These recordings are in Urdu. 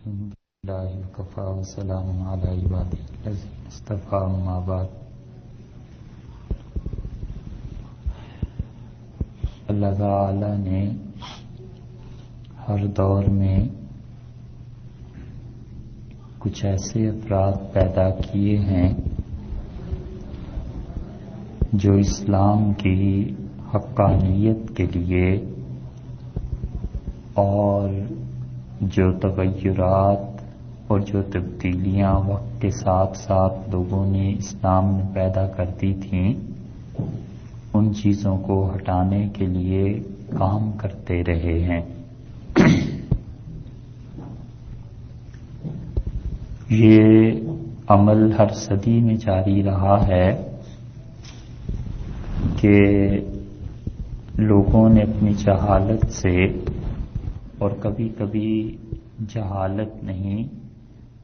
الحمد لله وكفى وسلام على عباده الذين اصطفى أما بعد. اللہ تعالی نے ہر دور میں کچھ ایسے افراد پیدا کیے ہیں جو اسلام کی حقانیت کے لیے اور جو تغیرات اور جو تبدیلیاں وقت کے ساتھ ساتھ لوگوں نے اسلام میں پیدا کر دی تھیں ان چیزوں کو ہٹانے کے لیے کام کرتے رہے ہیں. یہ عمل ہر صدی میں جاری رہا ہے کہ لوگوں نے اپنی جہالت سے اور کبھی کبھی جہالت نہیں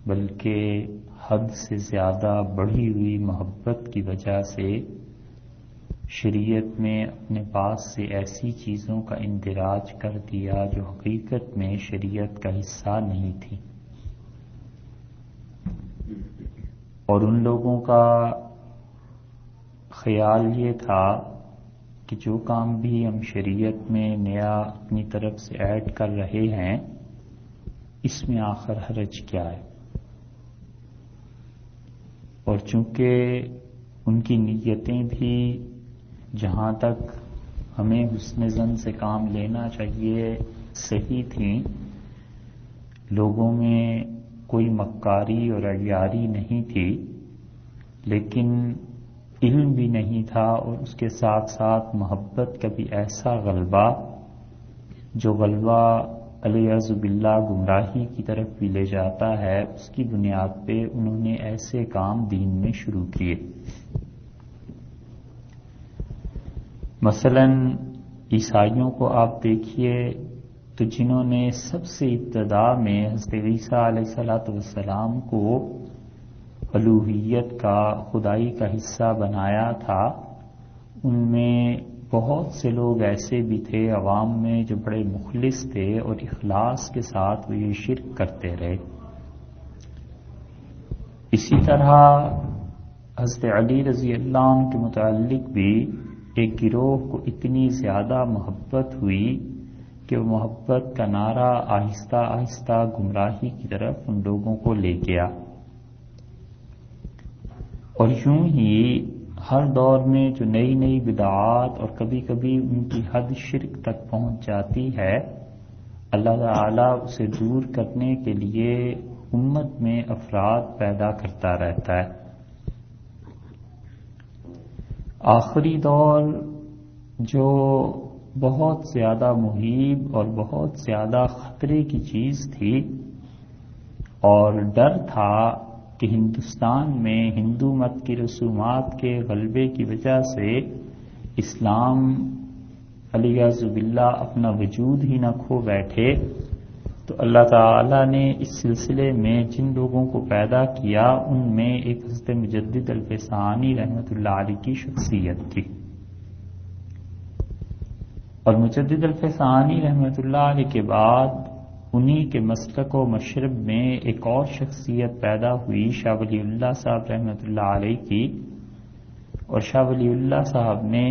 بلکہ حد سے زیادہ بڑھی ہوئی محبت کی وجہ سے شریعت میں اپنے پاس سے ایسی چیزوں کا اندراج کر دیا جو حقیقت میں شریعت کا حصہ نہیں تھی. اور ان لوگوں کا خیال یہ تھا کہ جو کام بھی ہم شریعت میں نیا اپنی طرف سے ایڈ کر رہے ہیں اس میں آخر حرج کیا ہے. اور چونکہ ان کی نیتیں بھی جہاں تک ہمیں حسن ظن سے کام لینا چاہیے صحیح تھیں، لوگوں میں کوئی مکاری اور عیاری نہیں تھی، لیکن علم بھی نہیں تھا اور اس کے ساتھ ساتھ محبت کا بھی ایسا غلبہ جو غلبہ علیہ باللہ گمراہی کی طرف بھی لے جاتا ہے. اس کی بنیاد پہ انہوں نے ایسے کام دین میں شروع کیے. مثلا عیسائیوں کو آپ دیکھیے تو جنہوں نے سب سے ابتدا میں حضرت عیسیٰ علیہ السلام کو الوہیت کا خدائی کا حصہ بنایا تھا، ان میں بہت سے لوگ ایسے بھی تھے عوام میں جو بڑے مخلص تھے اور اخلاص کے ساتھ وہ یہ شرک کرتے رہے. اسی طرح حضرت علی رضی اللہ عنہ کے متعلق بھی ایک گروہ کو اتنی زیادہ محبت ہوئی کہ وہ محبت کا نعرہ آہستہ آہستہ گمراہی کی طرف ان لوگوں کو لے گیا. اور یوں ہی ہر دور میں جو نئی نئی بدعات اور کبھی کبھی ان کی حد شرک تک پہنچ جاتی ہے، اللہ تعالیٰ اسے دور کرنے کے لیے امت میں افراد پیدا کرتا رہتا ہے. آخری دور جو بہت زیادہ مہیب اور بہت زیادہ خطرے کی چیز تھی اور ڈر تھا کہ ہندوستان میں ہندو مت کی رسومات کے غلبے کی وجہ سے اسلام علیہ باللہ اپنا وجود ہی نہ کھو بیٹھے، تو اللہ تعالی نے اس سلسلے میں جن لوگوں کو پیدا کیا ان میں ایک حضرت مجدد الفسانی رحمۃ اللہ علیہ کی شخصیت تھی. اور مجدد الفسانی رحمۃ اللہ علیہ کے بعد انہی کے مسلک و مشرب میں ایک اور شخصیت پیدا ہوئی شاہ ولی اللہ صاحب رحمۃ اللہ علیہ کی. اور شاہ ولی اللہ صاحب نے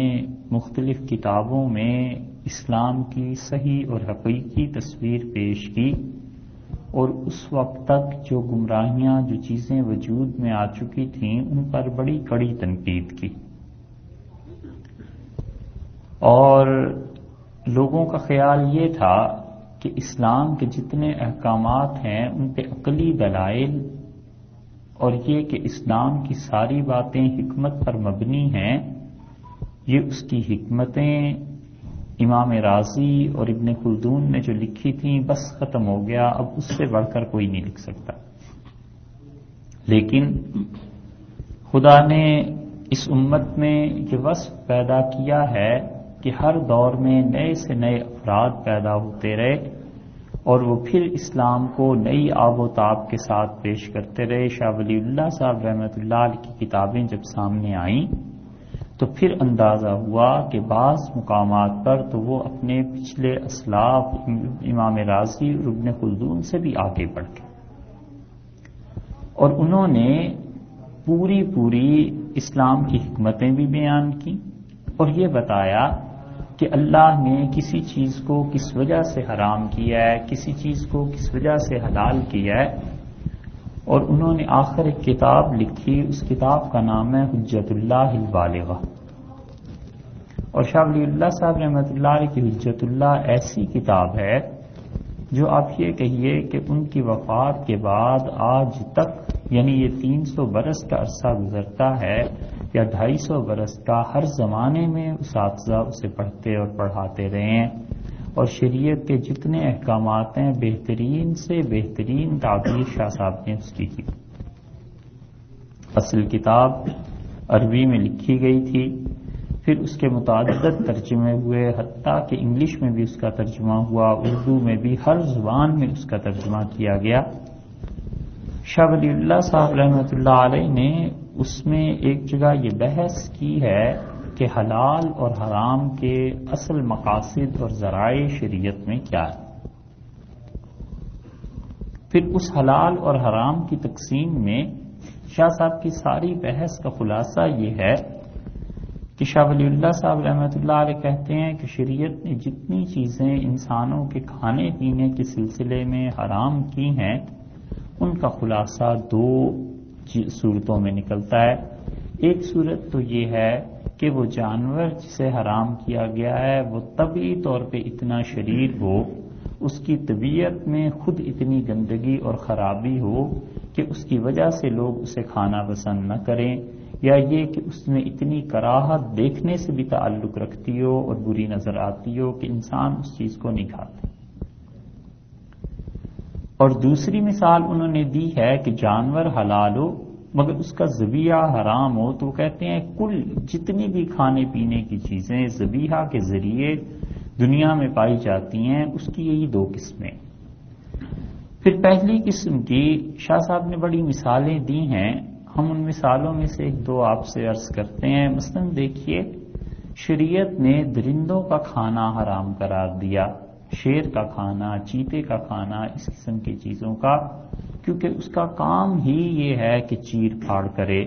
مختلف کتابوں میں اسلام کی صحیح اور حقیقی تصویر پیش کی اور اس وقت تک جو گمراہیاں جو چیزیں وجود میں آ چکی تھیں ان پر بڑی کڑی تنقید کی. اور لوگوں کا خیال یہ تھا کہ اسلام کے جتنے احکامات ہیں ان پہ عقلی دلائل اور یہ کہ اسلام کی ساری باتیں حکمت پر مبنی ہیں، یہ اس کی حکمتیں امام رازی اور ابن خلدون نے جو لکھی تھیں بس ختم ہو گیا، اب اس سے بڑھ کر کوئی نہیں لکھ سکتا. لیکن خدا نے اس امت میں یہ وصف پیدا کیا ہے کہ ہر دور میں نئے سے نئے افراد پیدا ہوتے رہے اور وہ پھر اسلام کو نئی آب و تاب کے ساتھ پیش کرتے رہے. شاہ ولی اللہ صاحب رحمۃ اللہ علیہ کی کتابیں جب سامنے آئیں تو پھر اندازہ ہوا کہ بعض مقامات پر تو وہ اپنے پچھلے اسلاف امام رازی اور ابن خلدون سے بھی آگے بڑھ گئے. اور انہوں نے پوری اسلام کی حکمتیں بھی بیان کی اور یہ بتایا کہ اللہ نے کسی چیز کو کس وجہ سے حرام کیا ہے، کسی چیز کو کس وجہ سے حلال کیا ہے. اور انہوں نے آخر ایک کتاب لکھی، اس کتاب کا نام ہے حجت اللہ البالغہ. اور شاہ ولی اللہ صاحب رحمۃ اللہ علیہ کی حجت اللہ ایسی کتاب ہے جو آپ یہ کہیے کہ ان کی وفات کے بعد آج تک، یعنی یہ 300 برس کا عرصہ گزرتا ہے یا 250 برس کا، ہر زمانے میں اساتذہ اسے پڑھتے اور پڑھاتے رہے ہیں. اور شریعت کے جتنے احکامات ہیں بہترین سے بہترین تعبیر شاہ صاحب نے اس کی. اصل کتاب عربی میں لکھی گئی تھی، پھر اس کے متعدد ترجمے ہوئے، حتیٰ کہ انگلش میں بھی اس کا ترجمہ ہوا، اردو میں بھی، ہر زبان میں اس کا ترجمہ کیا گیا. شاہ ولی اللہ صاحب رحمۃ اللہ علیہ نے اس میں ایک جگہ یہ بحث کی ہے کہ حلال اور حرام کے اصل مقاصد اور ذرائع شریعت میں کیا ہے. پھر اس حلال اور حرام کی تقسیم میں شاہ صاحب کی ساری بحث کا خلاصہ یہ ہے کہ شاہ ولی اللہ صاحب رحمۃ اللہ علیہ کہتے ہیں کہ شریعت نے جتنی چیزیں انسانوں کے کھانے پینے کے سلسلے میں حرام کی ہیں ان کا خلاصہ 2 صورتوں میں نکلتا ہے. ایک صورت تو یہ ہے کہ وہ جانور جسے حرام کیا گیا ہے وہ طبعی طور پہ اتنا شریر ہو، اس کی طبیعت میں خود اتنی گندگی اور خرابی ہو کہ اس کی وجہ سے لوگ اسے کھانا پسند نہ کریں، یا یہ کہ اس میں اتنی کراہت دیکھنے سے بھی تعلق رکھتی ہو اور بری نظر آتی ہو کہ انسان اس چیز کو نہیں کھاتا. اور دوسری مثال انہوں نے دی ہے کہ جانور حلال ہو مگر اس کا ذبیحہ حرام ہو، تو کہتے ہیں کل جتنی بھی کھانے پینے کی چیزیں ذبیحہ کے ذریعے دنیا میں پائی جاتی ہیں اس کی یہی 2 قسمیں. پھر پہلی قسم کی شاہ صاحب نے بڑی مثالیں دی ہیں، ہم ان مثالوں میں سے 1-2 آپ سے عرض کرتے ہیں. مثلا دیکھیے، شریعت نے درندوں کا کھانا حرام قرار دیا، شیر کا کھانا، چیتے کا کھانا، اس قسم کی چیزوں کا، کیونکہ اس کا کام ہی یہ ہے کہ چیر پھاڑ کرے.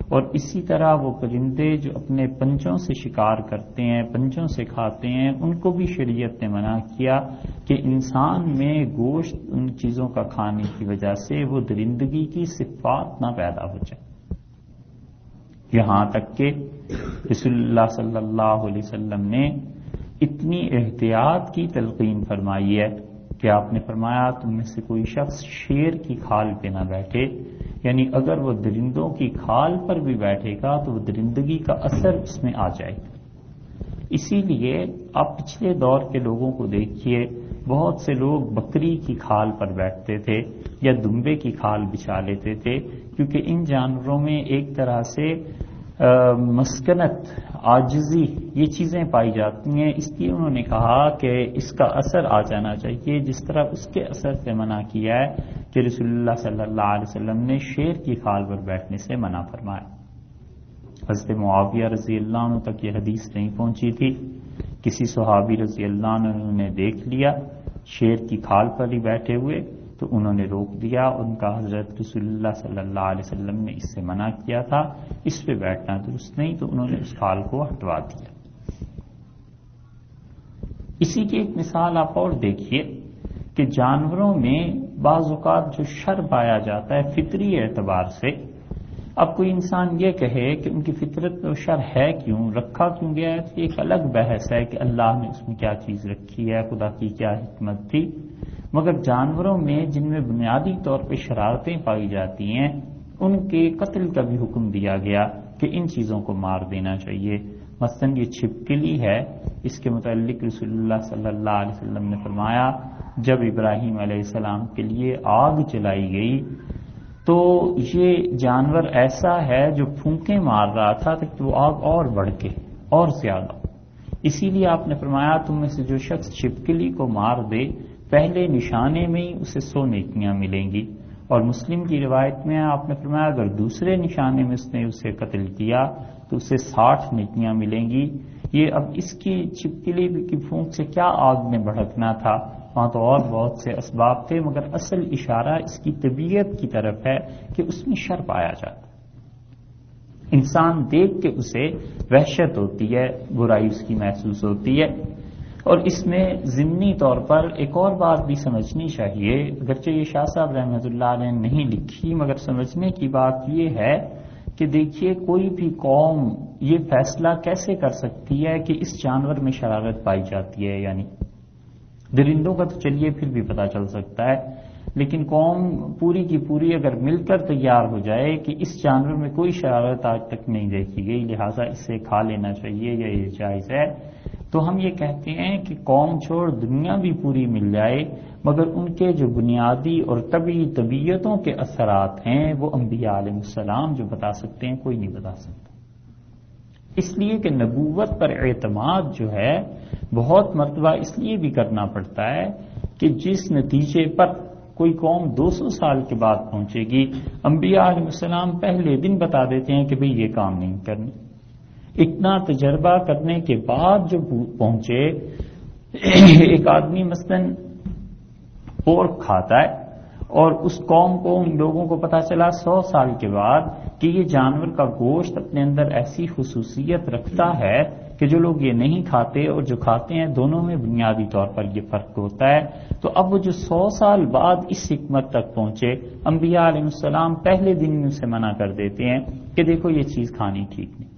اور اسی طرح وہ پرندے جو اپنے پنجوں سے شکار کرتے ہیں، پنجوں سے کھاتے ہیں، ان کو بھی شریعت نے منع کیا کہ انسان میں گوشت ان چیزوں کا کھانے کی وجہ سے وہ درندگی کی صفات نہ پیدا ہو جائے. یہاں تک کہ رسول اللہ صلی اللہ علیہ وسلم نے اتنی احتیاط کی تلقین فرمائی ہے کہ آپ نے فرمایا تم میں سے کوئی شخص شیر کی کھال پہ نہ بیٹھے، یعنی اگر وہ درندوں کی کھال پر بھی بیٹھے گا تو وہ درندگی کا اثر اس میں آ جائے گا. اسی لیے آپ پچھلے دور کے لوگوں کو دیکھیے، بہت سے لوگ بکری کی کھال پر بیٹھتے تھے یا دمبے کی کھال بچھا لیتے تھے، کیونکہ ان جانوروں میں ایک طرح سے مسکنت، عاجزی، یہ چیزیں پائی جاتی ہیں. اس لیے انہوں نے کہا کہ اس کا اثر آ جانا چاہیے، جس طرح اس کے اثر سے منع کیا ہے کہ رسول اللہ صلی اللہ علیہ وسلم نے شیر کی کھال پر بیٹھنے سے منع فرمایا. حضرت معاویہ رضی اللہ عنہ تک یہ حدیث نہیں پہنچی تھی، کسی صحابی رضی اللہ عنہ نے دیکھ لیا شیر کی کھال پر ہی بیٹھے ہوئے تو انہوں نے روک دیا. ان کا حضرت رسول اللہ صلی اللہ علیہ وسلم نے اس سے منع کیا تھا، اس پہ بیٹھنا درست نہیں، تو انہوں نے اس کھال کو ہٹوا دیا. اسی کی ایک مثال آپ اور دیکھیے کہ جانوروں میں بعض اوقات جو شر پایا جاتا ہے فطری اعتبار سے. اب کوئی انسان یہ کہے کہ ان کی فطرت میں شر ہے کیوں، رکھا کیوں گیا ہے، تو ایک الگ بحث ہے کہ اللہ نے اس میں کیا چیز رکھی ہے، خدا کی کیا حکمت تھی. مگر جانوروں میں جن میں بنیادی طور پہ شرارتیں پائی جاتی ہیں ان کے قتل کا بھی حکم دیا گیا کہ ان چیزوں کو مار دینا چاہیے. مثلا یہ چھپکلی ہے، اس کے متعلق رسول اللہ صلی اللہ علیہ وسلم نے فرمایا جب ابراہیم علیہ السلام کے لیے آگ جلائی گئی تو یہ جانور ایسا ہے جو پھونکیں مار رہا تھا تاکہ وہ آگ اور بڑھ کے اور زیادہ. اسی لیے آپ نے فرمایا تم میں سے جو شخص چھپکلی کو مار دے پہلے نشانے میں ہی اسے 100 نیکیاں ملیں گی. اور مسلم کی روایت میں آپ نے فرمایا اگر دوسرے نشانے میں اس نے اسے قتل کیا تو اسے 60 نیکیاں ملیں گی. یہ اب اس کی چھپکلی کی پھونک سے کیا آگ میں بھڑکنا تھا وہاں تو اور بہت سے اسباب تھے، مگر اصل اشارہ اس کی طبیعت کی طرف ہے کہ اس میں شر پایا جاتا ہے۔ انسان دیکھ کے اسے وحشت ہوتی ہے، برائی اس کی محسوس ہوتی ہے۔ اور اس میں ضمنی طور پر ایک اور بات بھی سمجھنی چاہیے، اگرچہ یہ شاہ صاحب رحمۃ اللہ علیہ نے نہیں لکھی، مگر سمجھنے کی بات یہ ہے کہ دیکھیے کوئی بھی قوم یہ فیصلہ کیسے کر سکتی ہے کہ اس جانور میں شرارت پائی جاتی ہے، یعنی درندوں کا تو چلیے پھر بھی پتہ چل سکتا ہے، لیکن قوم پوری کی پوری اگر مل کر تیار ہو جائے کہ اس جانور میں کوئی شرارت آج تک نہیں دیکھی گئی، لہٰذا اسے کھا لینا چاہیے یا یہ جائز ہے، تو ہم یہ کہتے ہیں کہ قوم چھوڑ دنیا بھی پوری مل جائے، مگر ان کے جو بنیادی اور طبعی طبیعتوں کے اثرات ہیں وہ انبیاء علیہ السلام جو بتا سکتے ہیں، کوئی نہیں بتا سکتا۔ اس لیے کہ نبوت پر اعتماد جو ہے بہت مرتبہ اس لیے بھی کرنا پڑتا ہے کہ جس نتیجے پر کوئی قوم 200 سال کے بعد پہنچے گی، انبیاء علیہ السلام پہلے دن بتا دیتے ہیں کہ بھئی یہ کام نہیں کرنی۔ اتنا تجربہ کرنے کے بعد جو پہنچے، ایک آدمی مثلاً پورک کھاتا ہے اور اس قوم کو، ان لوگوں کو پتا چلا 100 سال کے بعد کہ یہ جانور کا گوشت اپنے اندر ایسی خصوصیت رکھتا ہے کہ جو لوگ یہ نہیں کھاتے اور جو کھاتے ہیں دونوں میں بنیادی طور پر یہ فرق ہوتا ہے، تو اب وہ جو 100 سال بعد اس حکمت تک پہنچے، انبیاء علیہ السلام پہلے دن میں اسے منع کر دیتے ہیں کہ دیکھو یہ چیز کھانی ٹھیک نہیں۔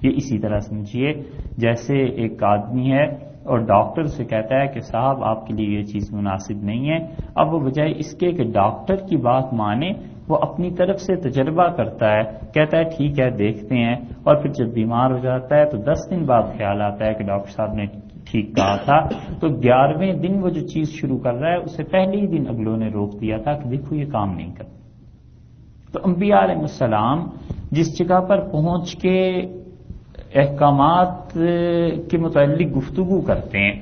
یہ اسی طرح سمجھیے جیسے ایک آدمی ہے اور ڈاکٹر سے کہتا ہے کہ صاحب آپ کے لیے یہ چیز مناسب نہیں ہے، اب وہ بجائے اس کے کہ ڈاکٹر کی بات مانے، وہ اپنی طرف سے تجربہ کرتا ہے، کہتا ہے ٹھیک ہے دیکھتے ہیں، اور پھر جب بیمار ہو جاتا ہے تو 10 دن بعد خیال آتا ہے کہ ڈاکٹر صاحب نے ٹھیک کہا تھا، تو 11ویں دن وہ جو چیز شروع کر رہا ہے اسے پہلے ہی دن اگلوں نے روک دیا تھا کہ دیکھو یہ کام نہیں کرتا۔ تو انبیاء علیہ السلام جس جگہ پر پہنچ کے احکامات کے متعلق گفتگو کرتے ہیں،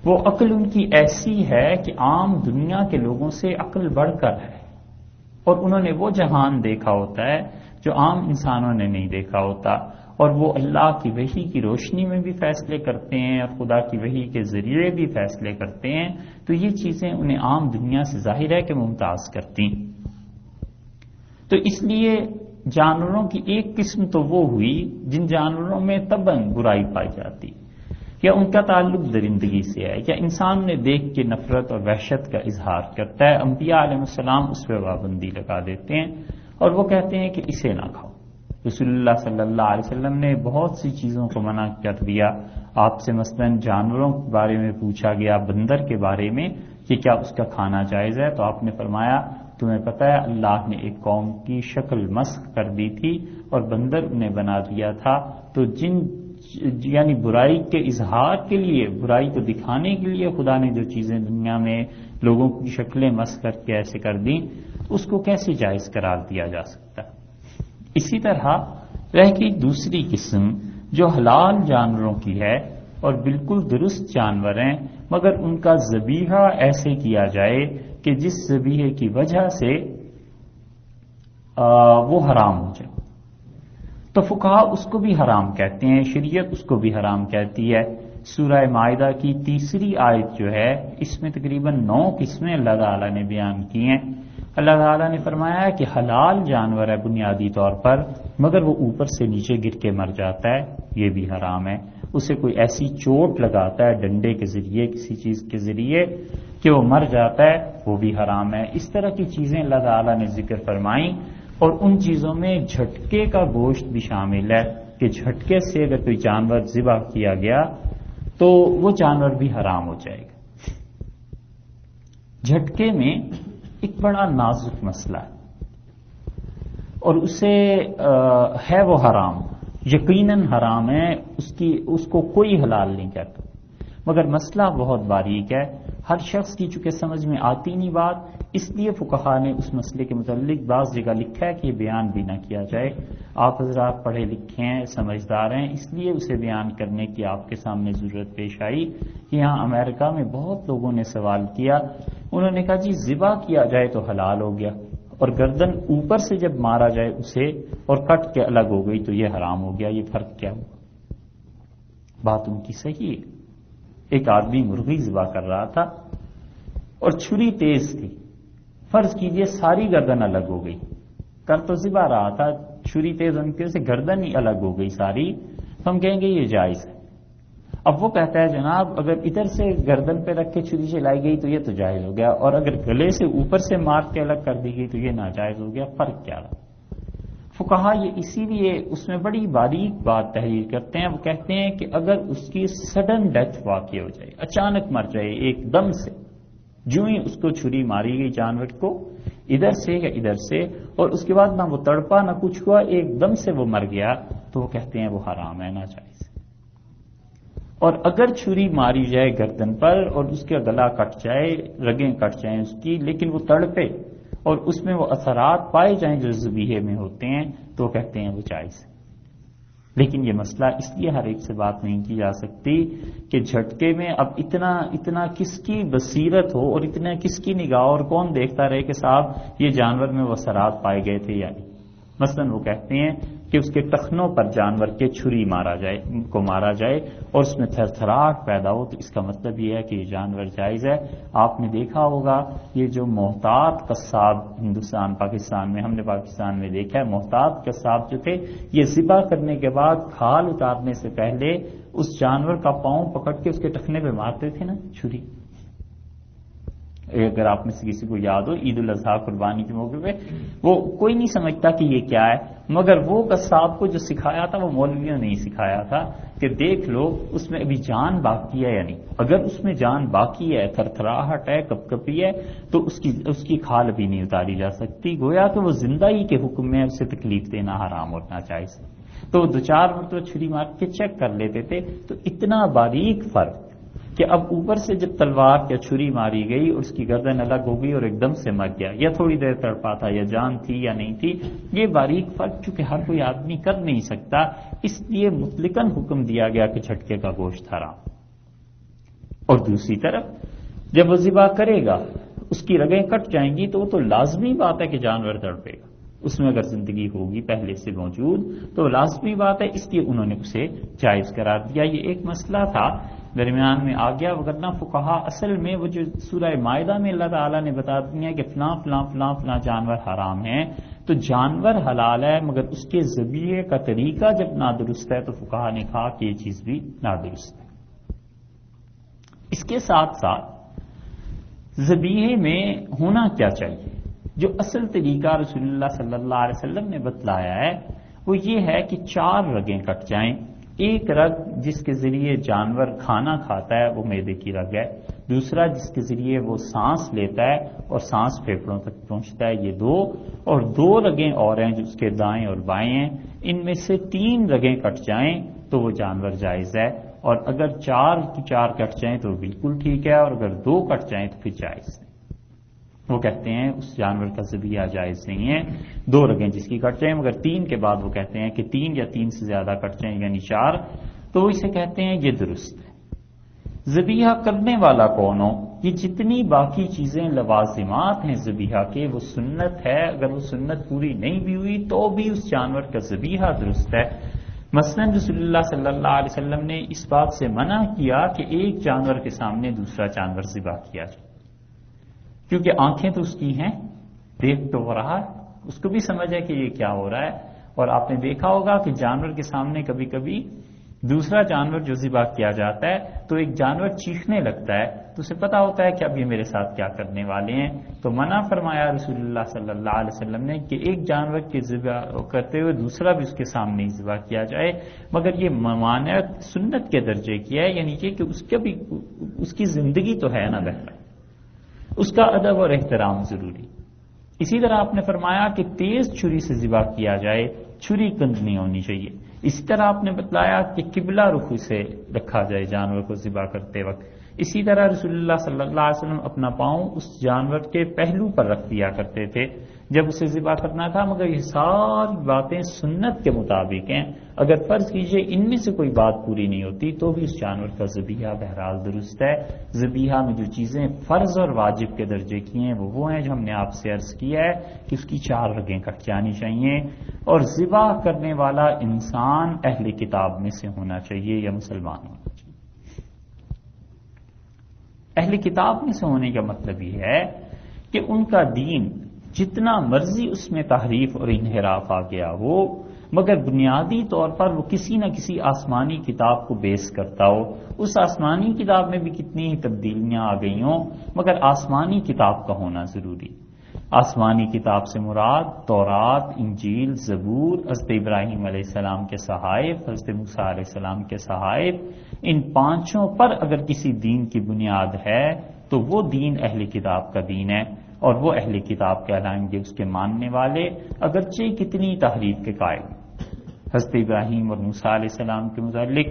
وہ عقل ان کی ایسی ہے کہ عام دنیا کے لوگوں سے عقل بڑھ کر ہے، اور انہوں نے وہ جہان دیکھا ہوتا ہے جو عام انسانوں نے نہیں دیکھا ہوتا، اور وہ اللہ کی وحی کی روشنی میں بھی فیصلے کرتے ہیں اور خدا کی وحی کے ذریعے بھی فیصلے کرتے ہیں، تو یہ چیزیں انہیں عام دنیا سے ظاہر ہے کہ ممتاز کرتی۔ تو اس لیے جانوروں کی ایک قسم تو وہ ہوئی جن جانوروں میں طبعاً برائی پائی جاتی، یا ان کا تعلق درندگی سے ہے، یا انسان نے دیکھ کے نفرت اور وحشت کا اظہار کرتا ہے، انبیاء علیہ السلام اس پہ پابندی لگا دیتے ہیں اور وہ کہتے ہیں کہ اسے نہ کھاؤ۔ رسول اللہ صلی اللہ علیہ وسلم نے بہت سی چیزوں کو منع کر دیا۔ آپ سے مثلاً جانوروں کے بارے میں پوچھا گیا، بندر کے بارے میں کہ کیا اس کا کھانا جائز ہے، تو آپ نے فرمایا تمہیں پتہ ہے اللہ نے ایک قوم کی شکل مسخ کر دی تھی اور بندر انہیں بنا دیا تھا، تو یعنی برائی کے اظہار کے لیے، برائی کو دکھانے کے لیے خدا نے جو چیزیں دنیا میں لوگوں کی شکلیں مسخ کر کے ایسے کر دیں، اس کو کیسے جائز قرار دیا جا سکتا۔ اسی طرح رہ گئی دوسری قسم جو حلال جانوروں کی ہے اور بالکل درست جانور ہیں، مگر ان کا ذبیحہ ایسے کیا جائے کہ جس ذبیحے کی وجہ سے وہ حرام ہو جائے، تو فقہا اس کو بھی حرام کہتے ہیں، شریعت اس کو بھی حرام کہتی ہے۔ سورہ مائدہ کی 3 آیت جو ہے، اس میں تقریباً 9 قسمیں اللہ تعالیٰ نے بیان کی ہیں۔ اللہ تعالیٰ نے فرمایا ہے کہ حلال جانور ہے بنیادی طور پر، مگر وہ اوپر سے نیچے گر کے مر جاتا ہے، یہ بھی حرام ہے۔ اسے کوئی ایسی چوٹ لگاتا ہے ڈنڈے کے ذریعے، کسی چیز کے ذریعے، کہ وہ مر جاتا ہے، وہ بھی حرام ہے۔ اس طرح کی چیزیں اللہ تعالیٰ نے ذکر فرمائیں، اور ان چیزوں میں جھٹکے کا گوشت بھی شامل ہے کہ جھٹکے سے اگر کوئی جانور ذبح کیا گیا تو وہ جانور بھی حرام ہو جائے گا۔ جھٹکے میں ایک بڑا نازک مسئلہ ہے اور اسے ہے وہ حرام، یقیناً حرام ہے، اس کو کوئی حلال نہیں کہتا، مگر مسئلہ بہت باریک ہے، ہر شخص کی چونکہ سمجھ میں آتی نہیں بات، اس لیے فقہا نے اس مسئلے کے متعلق بعض جگہ لکھا ہے کہ یہ بیان بھی نہ کیا جائے۔ آپ حضرات پڑھے لکھے ہیں، سمجھدار ہیں، اس لیے اسے بیان کرنے کی آپ کے سامنے ضرورت پیش آئی کہ یہاں امریکہ میں بہت لوگوں نے سوال کیا، انہوں نے کہا جی ذبح کیا جائے تو حلال ہو گیا، اور گردن اوپر سے جب مارا جائے اسے اور کٹ کے الگ ہو گئی تو یہ حرام ہو گیا، یہ فرق کیا ہوا؟ بات ان کی صحیح ہے۔ ایک آدمی مرغی ذبح کر رہا تھا اور چھری تیز تھی، فرض کیجئے ساری گردن الگ ہو گئی، کر تو ذبح رہا تھا، چھری تیز ہونے کی وجہ سے گردن ہی الگ ہو گئی ساری، تو ہم کہیں گے یہ جائز ہے۔ اب وہ کہتا ہے جناب اگر ادھر سے گردن پہ رکھ کے چھری چلائی گئی تو یہ تو جائز ہو گیا، اور اگر گلے سے اوپر سے مار کے الگ کر دی گئی تو یہ ناجائز ہو گیا، فرق کیا رہا؟ فقہا یہ اسی لیے اس میں بڑی باریک بات تحریر کرتے ہیں، وہ کہتے ہیں کہ اگر اس کی سڈن ڈیتھ واقع ہو جائے، اچانک مر جائے ایک دم سے، جو ہی اس کو چھری ماری گئی جانور کو ادھر سے یا ادھر سے، اور اس کے بعد نہ وہ تڑپا نہ کچھ ہوا، ایک دم سے وہ مر گیا، تو وہ کہتے ہیں وہ حرام ہے، ناجائز۔ اور اگر چھری ماری جائے گردن پر اور اس کا گلا کٹ جائے، رگیں کٹ جائیں اس کی، لیکن وہ تڑپے اور اس میں وہ اثرات پائے جائیں جو ذبیحے میں ہوتے ہیں، تو کہتے ہیں وہ جائز ہے۔ لیکن یہ مسئلہ اس لیے ہر ایک سے بات نہیں کی جا سکتی کہ جھٹکے میں اب اتنا کس کی بصیرت ہو اور اتنا کس کی نگاہ اور کون دیکھتا رہے کہ صاحب یہ جانور میں وہ اثرات پائے گئے تھے یا نہیں۔ مثلا وہ کہتے ہیں کہ اس کے ٹخنوں پر جانور کے چھری مارا جائے اور اس میں تھر تھراہٹ پیدا ہو، تو اس کا مطلب یہ ہے کہ یہ جانور جائز ہے۔ آپ نے دیکھا ہوگا یہ جو محتاط قصاب ہندوستان پاکستان میں، ہم نے پاکستان میں دیکھا ہے، محتاط قصاب جو تھے یہ ذبح کرنے کے بعد کھال اتارنے سے پہلے اس جانور کا پاؤں پکڑ کے اس کے ٹخنے پہ مارتے تھے نا چھری۔ اگر آپ میں سے کسی کو یاد ہو عید الاضحیٰ قربانی کے موقع پہ وہ کوئی نہیں سمجھتا کہ یہ کیا ہے، مگر وہ قصاب کو جو سکھایا تھا وہ مولویوں نے ہی سکھایا تھا کہ دیکھ لو اس میں ابھی جان باقی ہے یا نہیں، اگر اس میں جان باقی ہے، تھر تھراہٹ ہے، کپ کپی ہے، تو اس کی کھال بھی نہیں اتاری جا سکتی، گویا کہ وہ زندگی کے حکم میں اسے تکلیف دینا حرام ہونا چاہیے۔ تو وہ 2-4 مرتبہ چھری مار کے چیک کر لیتے تھے، تو اتنا باریک فرق کہ اب اوپر سے جب تلوار یا چھری ماری گئی اور اس کی گردن الگ ہو گئی اور ایک دم سے مر گیا، یا تھوڑی دیر تڑپا تھا، یا جان تھی یا نہیں تھی، یہ باریک فرق چونکہ ہر کوئی آدمی کر نہیں سکتا، اس لیے مطلقاً حکم دیا گیا کہ جھٹکے کا گوشت حرام۔ اور دوسری طرف جب وہ ذبح کرے گا اس کی رگیں کٹ جائیں گی تو وہ تو لازمی بات ہے کہ جانور تڑپے گا، اس میں اگر زندگی ہوگی پہلے سے موجود تو لازمی بات ہے، اس لیے انہوں نے اسے جائز قرار دیا۔ یہ ایک مسئلہ تھا درمیان میں آ گیا، وگرنہ فقہا اصل میں وہ جو سورہ مائدہ میں اللہ تعالیٰ نے بتا دیا کہ فلاں فلاں فلاں فلاں جانور حرام ہیں، تو جانور حلال ہے مگر اس کے ذبیحے کا طریقہ جب نادرست ہے تو فقہا نے کہا کہ یہ چیز بھی نادرست ہے۔ اس کے ساتھ ساتھ ذبیحے میں ہونا کیا چاہیے، جو اصل طریقہ رسول اللہ صلی اللہ علیہ وسلم نے بتلایا ہے وہ یہ ہے کہ 4 رگیں کٹ جائیں، ایک رگ جس کے ذریعے جانور کھانا کھاتا ہے وہ معدے کی رگ ہے، دوسرا جس کے ذریعے وہ سانس لیتا ہے اور سانس پھیپھڑوں تک پہنچتا ہے، یہ 2، اور 2 رگیں اور ہیں جو اس کے دائیں اور بائیں ہیں، ان میں سے 3 رگیں کٹ جائیں تو وہ جانور جائز ہے، اور اگر 4 کی 4 کٹ جائیں تو بالکل ٹھیک ہے، اور اگر 2 کٹ جائیں تو پھر جائز ہے۔ وہ کہتے ہیں اس جانور کا ذبیحہ جائز نہیں ہے، 2 رگیں جس کی کٹ جائیں، مگر 3 کے بعد وہ کہتے ہیں کہ 3 یا 3 سے زیادہ کٹ جائیں یعنی 4، تو وہ اسے کہتے ہیں یہ درست ہے۔ ذبیحہ کرنے والا کون ہو، یہ جتنی باقی چیزیں لوازمات ہیں ذبیحہ کے وہ سنت ہے، اگر وہ سنت پوری نہیں بھی ہوئی تو بھی اس جانور کا ذبیحہ درست ہے۔ مثلا رسول اللہ صلی اللہ علیہ وسلم نے اس بات سے منع کیا کہ ایک جانور کے سامنے دوسرا جانور ذبح کیا جائے، کیونکہ آنکھیں تو اس کی ہیں، دیکھ تو ہو رہا ہے، اس کو بھی سمجھ ہے کہ یہ کیا ہو رہا ہے، اور آپ نے دیکھا ہوگا کہ جانور کے سامنے کبھی کبھی دوسرا جانور جو ذبح کیا جاتا ہے تو ایک جانور چیخنے لگتا ہے تو اسے پتا ہوتا ہے کہ اب یہ میرے ساتھ کیا کرنے والے ہیں، تو منع فرمایا رسول اللہ صلی اللہ علیہ وسلم نے کہ ایک جانور کے ذبح کرتے ہوئے دوسرا بھی اس کے سامنے ہی ذبح کیا جائے، مگر یہ ممانعت سنت کے درجے کی ہے، یعنی یہ کہ اس کی زندگی تو ہے نا بہتر، اس کا ادب اور احترام ضروری۔ اسی طرح آپ نے فرمایا کہ تیز چھری سے ذبح کیا جائے، چھری کند نہیں ہونی چاہیے۔ اسی طرح آپ نے بتلایا کہ قبلہ رخ سے رکھا جائے جانور کو ذبح کرتے وقت۔ اسی طرح رسول اللہ صلی اللہ علیہ وسلم اپنا پاؤں اس جانور کے پہلو پر رکھ دیا کرتے تھے جب اسے ذبح کرنا تھا، مگر یہ ساری باتیں سنت کے مطابق ہیں، اگر فرض کیجئے ان میں سے کوئی بات پوری نہیں ہوتی تو بھی اس جانور کا ذبیحہ بہرحال درست ہے۔ ذبیحہ میں جو چیزیں فرض اور واجب کے درجے کی ہیں وہ ہیں جو ہم نے آپ سے عرض کیا ہے کہ اس کی 4 رگیں کٹ جانی چاہیے، اور ذبح کرنے والا انسان اہل کتاب میں سے ہونا چاہیے یا مسلمان ہونا چاہیے۔ اہل کتاب میں سے ہونے کا مطلب یہ ہے کہ ان کا دین جتنا مرضی اس میں تحریف اور انحراف آ گیا ہو، مگر بنیادی طور پر وہ کسی نہ کسی آسمانی کتاب کو بیس کرتا ہو. اس آسمانی کتاب میں بھی کتنی ہی تبدیلیاں آ گئی ہوں، مگر آسمانی کتاب کا ہونا ضروری. آسمانی کتاب سے مراد تورات، انجیل، زبور، حضرت ابراہیم علیہ السلام کے صحائف، حضرت موسیٰ علیہ السلام کے صحائف، ان پانچوں پر اگر کسی دین کی بنیاد ہے تو وہ دین اہل کتاب کا دین ہے، اور وہ اہل کتاب کہلائیں گے اس کے ماننے والے، اگرچہ کتنی تحریف کے قائل. حضرت ابراہیم اور موسیٰ علیہ السلام کے متعلق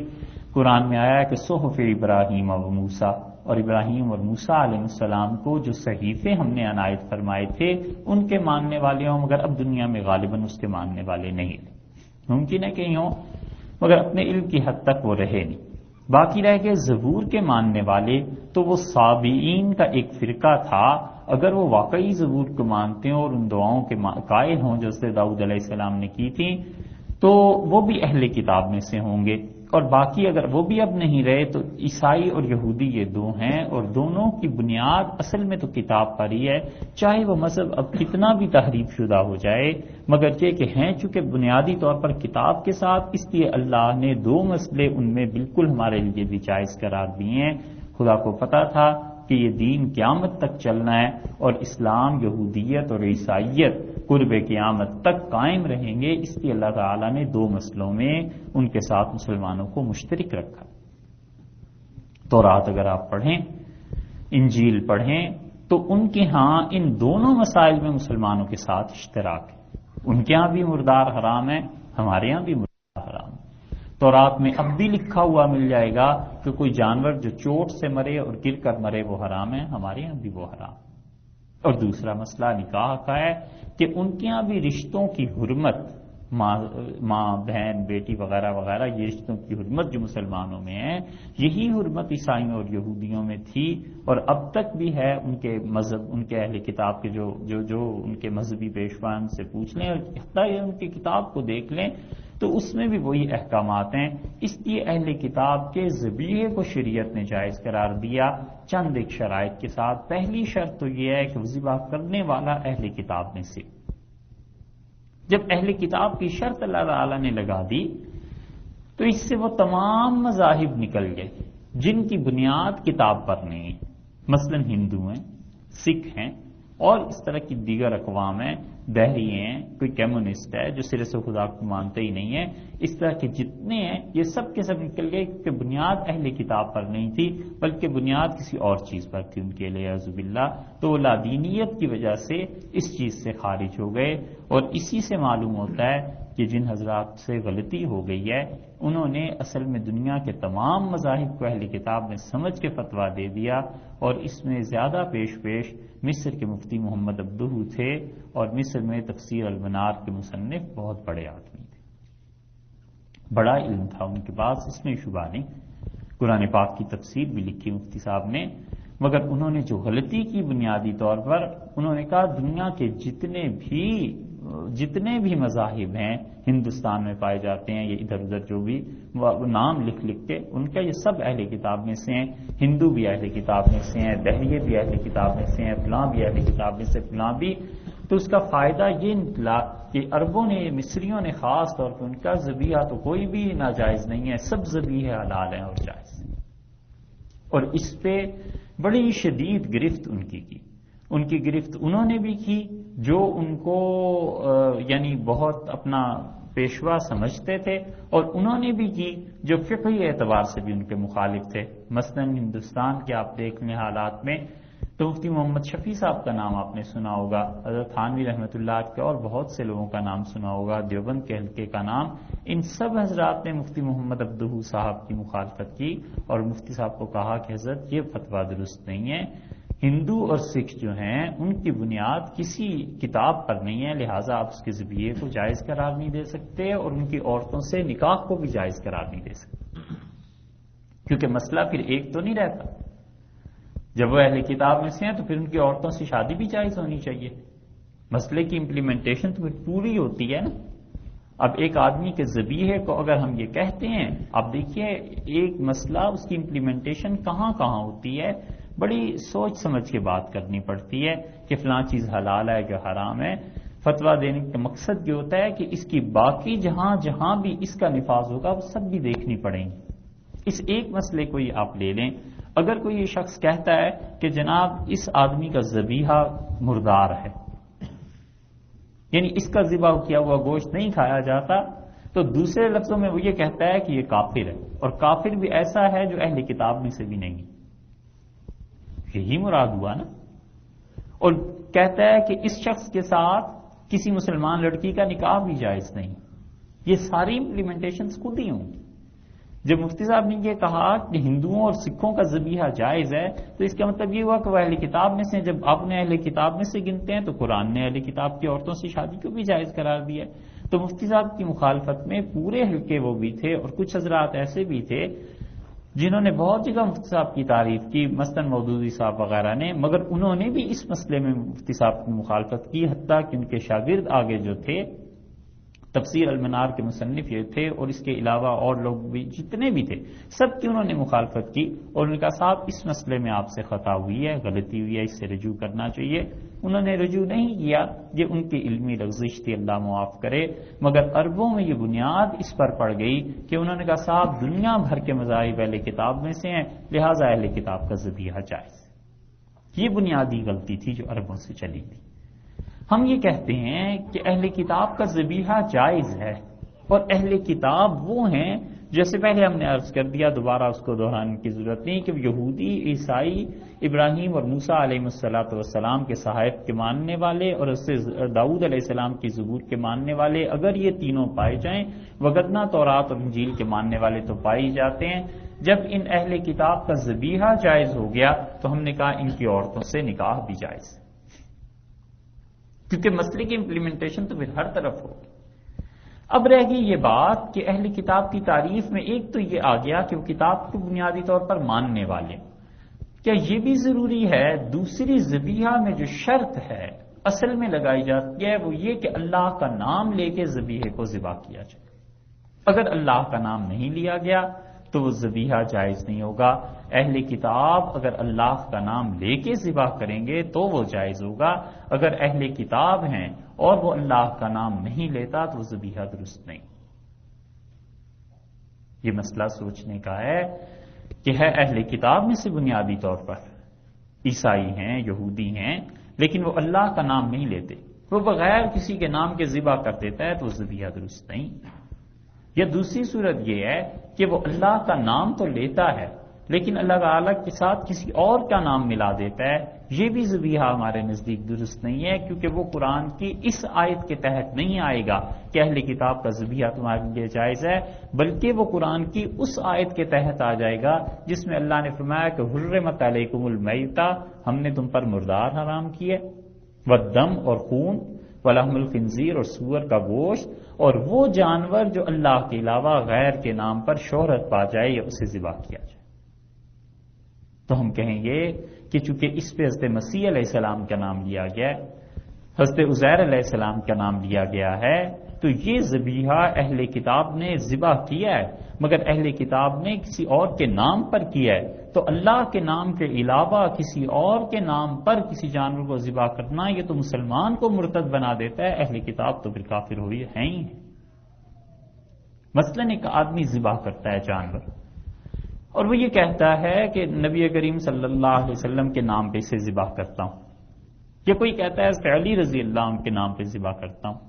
قرآن میں آیا ہے کہ صحف ابراہیم و موسیٰ، اور ابراہیم اور موسیٰ علیہ السلام کو جو صحیفے ہم نے عنایت فرمائے تھے ان کے ماننے والے ہوں، مگر اب دنیا میں غالباً اس کے ماننے والے نہیں تھے. ممکن ہے کہیں ہوں، مگر اپنے علم کی حد تک وہ رہے نہیں. باقی رہ گئے زبور کے ماننے والے، تو وہ سابعین کا ایک فرقہ تھا. اگر وہ واقعی زبور کو مانتے ہوں اور ان دعاؤں کے قائل ہوں جو حضرت داؤد علیہ السلام نے کی تھی، تو وہ بھی اہل کتاب میں سے ہوں گے. اور باقی اگر وہ بھی اب نہیں رہے تو عیسائی اور یہودی یہ دو ہیں، اور دونوں کی بنیاد اصل میں تو کتاب پر ہی ہے، چاہے وہ مذہب اب کتنا بھی تحریف شدہ ہو جائے، مگر یہ کہ ہیں چونکہ بنیادی طور پر کتاب کے ساتھ، اس لیے اللہ نے دو مسئلے ان میں بالکل ہمارے لیے بھی جائز قرار دیے ہیں. خدا کو پتا تھا کہ یہ دین قیامت تک چلنا ہے، اور اسلام، یہودیت اور عیسائیت قرب قیامت تک قائم رہیں گے، اس لیے اللہ تعالیٰ نے دو مسئلوں میں ان کے ساتھ مسلمانوں کو مشترک رکھا. تورات اگر آپ پڑھیں، انجیل پڑھیں، تو ان کے ہاں ان دونوں مسائل میں مسلمانوں کے ساتھ اشتراک ہے. ان کے ہاں بھی مردار حرام ہے، ہمارے ہاں بھی مردار حرام ہے. تورات میں اب بھی لکھا ہوا مل جائے گا کہ کوئی جانور جو چوٹ سے مرے اور گر کر مرے وہ حرام ہے، ہمارے ہاں بھی وہ حرام. اور دوسرا مسئلہ نکاح کا ہے کہ ان کے ہاں بھی رشتوں کی حرمت، ماں بہن بیٹی وغیرہ وغیرہ، یہ رشتوں کی حرمت جو مسلمانوں میں ہے، یہی حرمت عیسائیوں اور یہودیوں میں تھی اور اب تک بھی ہے. ان کے مذہب، ان کے اہل کتاب کے جو ان کے مذہبی پیشوان سے پوچھ لیں، اور حتیٰ ان کی کتاب کو دیکھ لیں تو اس میں بھی وہی احکامات ہیں. اس لیے اہل کتاب کے ذبیحے کو شریعت نے جائز قرار دیا چند ایک شرائط کے ساتھ. پہلی شرط تو یہ ہے کہ وہ ذبح کرنے والا اہل کتاب میں سے. جب اہل کتاب کی شرط اللہ تعالی نے لگا دی تو اس سے وہ تمام مذاہب نکل گئے جن کی بنیاد کتاب پر نہیں ہے. مثلا ہندو ہیں، سکھ ہیں، اور اس طرح کی دیگر اقوام ہیں، دہری ہیں، کوئی کمیونسٹ ہے جو سرے سے خدا کو مانتے ہی نہیں ہے. اس طرح کے جتنے ہیں یہ سب کے سب نکل گئے کہ بنیاد اہل کتاب پر نہیں تھی بلکہ بنیاد کسی اور چیز پر تھی ان کے لیے، اعوذ باللہ. تو وہ لادینیت کی وجہ سے اس چیز سے خارج ہو گئے. اور اسی سے معلوم ہوتا ہے کہ جن حضرات سے غلطی ہو گئی ہے انہوں نے اصل میں دنیا کے تمام مذاہب کو اہل کتاب میں سمجھ کے فتویٰ دے دیا، اور اس میں زیادہ پیش مصر کے مفتی محمد عبدہ تھے، اور مصر میں تفسیر المنار کے مصنف بہت بڑے آدمی تھے، بڑا علم تھا ان کے پاس، اس میں شبہ نہیں. قرآن پاک کی تفسیر بھی لکھی مفتی صاحب نے. مگر انہوں نے جو غلطی کی بنیادی طور پر، انہوں نے کہا دنیا کے جتنے بھی مذاہب ہیں ہندوستان میں پائے جاتے ہیں، یہ ادھر ادھر جو بھی نام لکھ کے ان کا، یہ سب اہل کتاب میں سے ہیں. ہندو بھی اہل کتاب میں سے ہیں، دہریے بھی اہل کتاب میں سے ہیں، فلاں بھی اہل کتاب میں سے، فلاں بھی. تو اس کا فائدہ یہ نکلا کہ عربوں نے، مصریوں نے خاص طور پر ان کا ذبیحہ تو کوئی بھی ناجائز نہیں ہے، سب ذبیحے حلال ہیں اور جائز ہیں. اور اس پہ بڑی شدید گرفت ان کی ان کی گرفت انہوں نے بھی کی جو ان کو یعنی بہت اپنا پیشوا سمجھتے تھے، اور انہوں نے بھی کی جو فقہی اعتبار سے بھی ان کے مخالف تھے. مثلا ہندوستان کے آپ دیکھ لیں حالات میں تو مفتی محمد شفیع صاحب کا نام آپ نے سنا ہوگا، حضرت تھانوی رحمۃ اللہ کے اور بہت سے لوگوں کا نام سنا ہوگا، دیوبند کے حلقے کا نام. ان سب حضرات نے مفتی محمد عبدہ صاحب کی مخالفت کی اور مفتی صاحب کو کہا کہ حضرت یہ فتویٰ درست نہیں ہے. ہندو اور سکھ جو ہیں ان کی بنیاد کسی کتاب پر نہیں ہے، لہٰذا آپ اس کے ذبیحے کو جائز قرار نہیں دے سکتے، اور ان کی عورتوں سے نکاح کو بھی جائز قرار نہیں دے سکتے، کیونکہ مسئلہ پھر ایک تو نہیں رہتا. جب وہ اہل کتاب میں سے ہیں تو پھر ان کی عورتوں سے شادی بھی جائز ہونی چاہیے. مسئلے کی امپلیمنٹیشن تو پھر پوری ہوتی ہے نا. اب ایک آدمی کے ذبیحے کو اگر ہم یہ کہتے ہیں، اب دیکھیے ایک مسئلہ اس کی امپلیمنٹیشن کہاں ہوتی ہے. بڑی سوچ سمجھ کے بات کرنی پڑتی ہے کہ فلاں چیز حلال ہے جو حرام ہے. فتویٰ دینے کا مقصد یہ ہوتا ہے کہ اس کی باقی جہاں جہاں بھی اس کا نفاذ ہوگا وہ سب بھی دیکھنی پڑیں گی. اس ایک مسئلے کو ہی آپ لے لیں. اگر کوئی یہ شخص کہتا ہے کہ جناب اس آدمی کا ذبیحہ مردار ہے، یعنی اس کا ذبح کیا ہوا گوشت نہیں کھایا جاتا، تو دوسرے لفظوں میں وہ یہ کہتا ہے کہ یہ کافر ہے، اور کافر بھی ایسا ہے جو اہل کتاب میں سے بھی نہیں. یہی مراد ہوا نا. اور کہتا ہے کہ اس شخص کے ساتھ کسی مسلمان لڑکی کا نکاح بھی جائز نہیں. یہ ساری امپلیمنٹیشنز خود ہی ہوں گی. جب مفتی صاحب نے یہ کہا کہ ہندوؤں اور سکھوں کا ذبیحہ جائز ہے، تو اس کا مطلب یہ ہوا کہ وہ اہل کتاب میں سے، جب آپ نے اہل کتاب میں سے گنتے ہیں تو قرآن نے اہل کتاب کی عورتوں سے شادی کو بھی جائز قرار دیا. تو مفتی صاحب کی مخالفت میں پورے حلقے وہ بھی تھے، اور کچھ حضرات ایسے بھی تھے جنہوں نے بہت جگہ مفتی صاحب کی تعریف کی، مثلاً مودودی صاحب وغیرہ نے، مگر انہوں نے بھی اس مسئلے میں مفتی صاحب کی مخالفت کی. حتیٰ کہ ان کے شاگرد آگے جو تھے، تفسیر المنار کے مصنف یہ تھے، اور اس کے علاوہ اور لوگ بھی جتنے بھی تھے، سب کی انہوں نے مخالفت کی، اور انہوں نے کہا صاحب اس مسئلے میں آپ سے خطا ہوئی ہے، غلطی ہوئی ہے، اس سے رجوع کرنا چاہیے. انہوں نے رجوع نہیں کیا، یہ ان کی علمی لغزش تھی، اللہ معاف کرے. مگر عربوں میں یہ بنیاد اس پر پڑ گئی کہ انہوں نے کہا صاحب دنیا بھر کے مذاہب اہل کتاب میں سے ہیں، لہذا اہل کتاب کا ذبیحہ جائز. یہ بنیادی غلطی تھی جو عربوں سے چلی تھی. ہم یہ کہتے ہیں کہ اہل کتاب کا ذبیحہ جائز ہے، اور اہل کتاب وہ ہیں، جیسے پہلے ہم نے عرض کر دیا، دوبارہ اس کو دہرانے کی ضرورت نہیں، کہ یہودی، عیسائی، ابراہیم اور موسیٰ علیہ السلام کے صحائف کے ماننے والے، اور اس سے داؤد علیہ السلام کی زبور کے ماننے والے، اگر یہ تینوں پائے جائیں، وگرنہ تورات اور انجیل کے ماننے والے تو پائے ہی جاتے ہیں. جب ان اہل کتاب کا ذبیحہ جائز ہو گیا تو ہم نے کہا ان کی عورتوں سے نکاح بھی جائز ہے، کیونکہ مسئلے کی امپلیمنٹیشن تو پھر ہر طرف ہوگی. اب رہ گئی یہ بات کہ اہل کتاب کی تعریف میں ایک تو یہ آ گیا کہ وہ کتاب کو بنیادی طور پر ماننے والے. کیا یہ بھی ضروری ہے؟ دوسری ذبیحہ میں جو شرط ہے اصل میں لگائی جاتی ہے وہ یہ کہ اللہ کا نام لے کے ذبیحے کو ذبح کیا جائے. اگر اللہ کا نام نہیں لیا گیا تو وہ ذبیحہ جائز نہیں ہوگا. اہل کتاب اگر اللہ کا نام لے کے ذبح کریں گے تو وہ جائز ہوگا. اگر اہل کتاب ہیں اور وہ اللہ کا نام نہیں لیتا تو وہ ذبیحہ درست نہیں. یہ مسئلہ سوچنے کا ہے کہ ہے اہل کتاب میں سے بنیادی طور پر عیسائی ہیں، یہودی ہیں، لیکن وہ اللہ کا نام نہیں لیتے، وہ بغیر کسی کے نام کے ذبح کر دیتا ہے تو وہ ذبیحہ درست نہیں. یا دوسری صورت یہ ہے کہ وہ اللہ کا نام تو لیتا ہے لیکن اللہ تعالیٰ کے ساتھ کسی اور کا نام ملا دیتا ہے. یہ بھی ذبیحہ ہمارے نزدیک درست نہیں ہے، کیونکہ وہ قرآن کی اس آیت کے تحت نہیں آئے گا کہ اہل کتاب کا ذبیحہ تمہارے لیے جائز ہے، بلکہ وہ قرآن کی اس آیت کے تحت آ جائے گا جس میں اللہ نے فرمایا کہ حرمت علیکم المیتہ، ہم نے تم پر مردار حرام کیے، والدم اور خون، ولحم الخنزیر اور سور کا گوشت، اور وہ جانور جو اللہ کے علاوہ غیر کے نام پر شہرت پا جائے یا اسے ذبح کیا جائے. تو ہم کہیں گے کہ چونکہ اس پہ حضرت مسیح علیہ السلام کا نام لیا گیا ہے، حضرت عزیر علیہ السلام کا نام لیا گیا ہے، تو یہ ذبیحہ اہل کتاب نے ذبح کیا ہے، مگر اہل کتاب نے کسی اور کے نام پر کیا ہے. تو اللہ کے نام کے علاوہ کسی اور کے نام پر کسی جانور کو ذبح کرنا یہ تو مسلمان کو مرتد بنا دیتا ہے. اہل کتاب تو پھر کافر ہوئی ہیں ہی. مثلاً ایک آدمی ذبح کرتا ہے جانور اور وہ یہ کہتا ہے کہ نبی کریم صلی اللہ علیہ وسلم کے نام پہ اسے ذبح کرتا ہوں، یا کوئی کہتا ہے حضرت علی رضی اللہ عنہ کے نام پہ ذبح کرتا ہوں،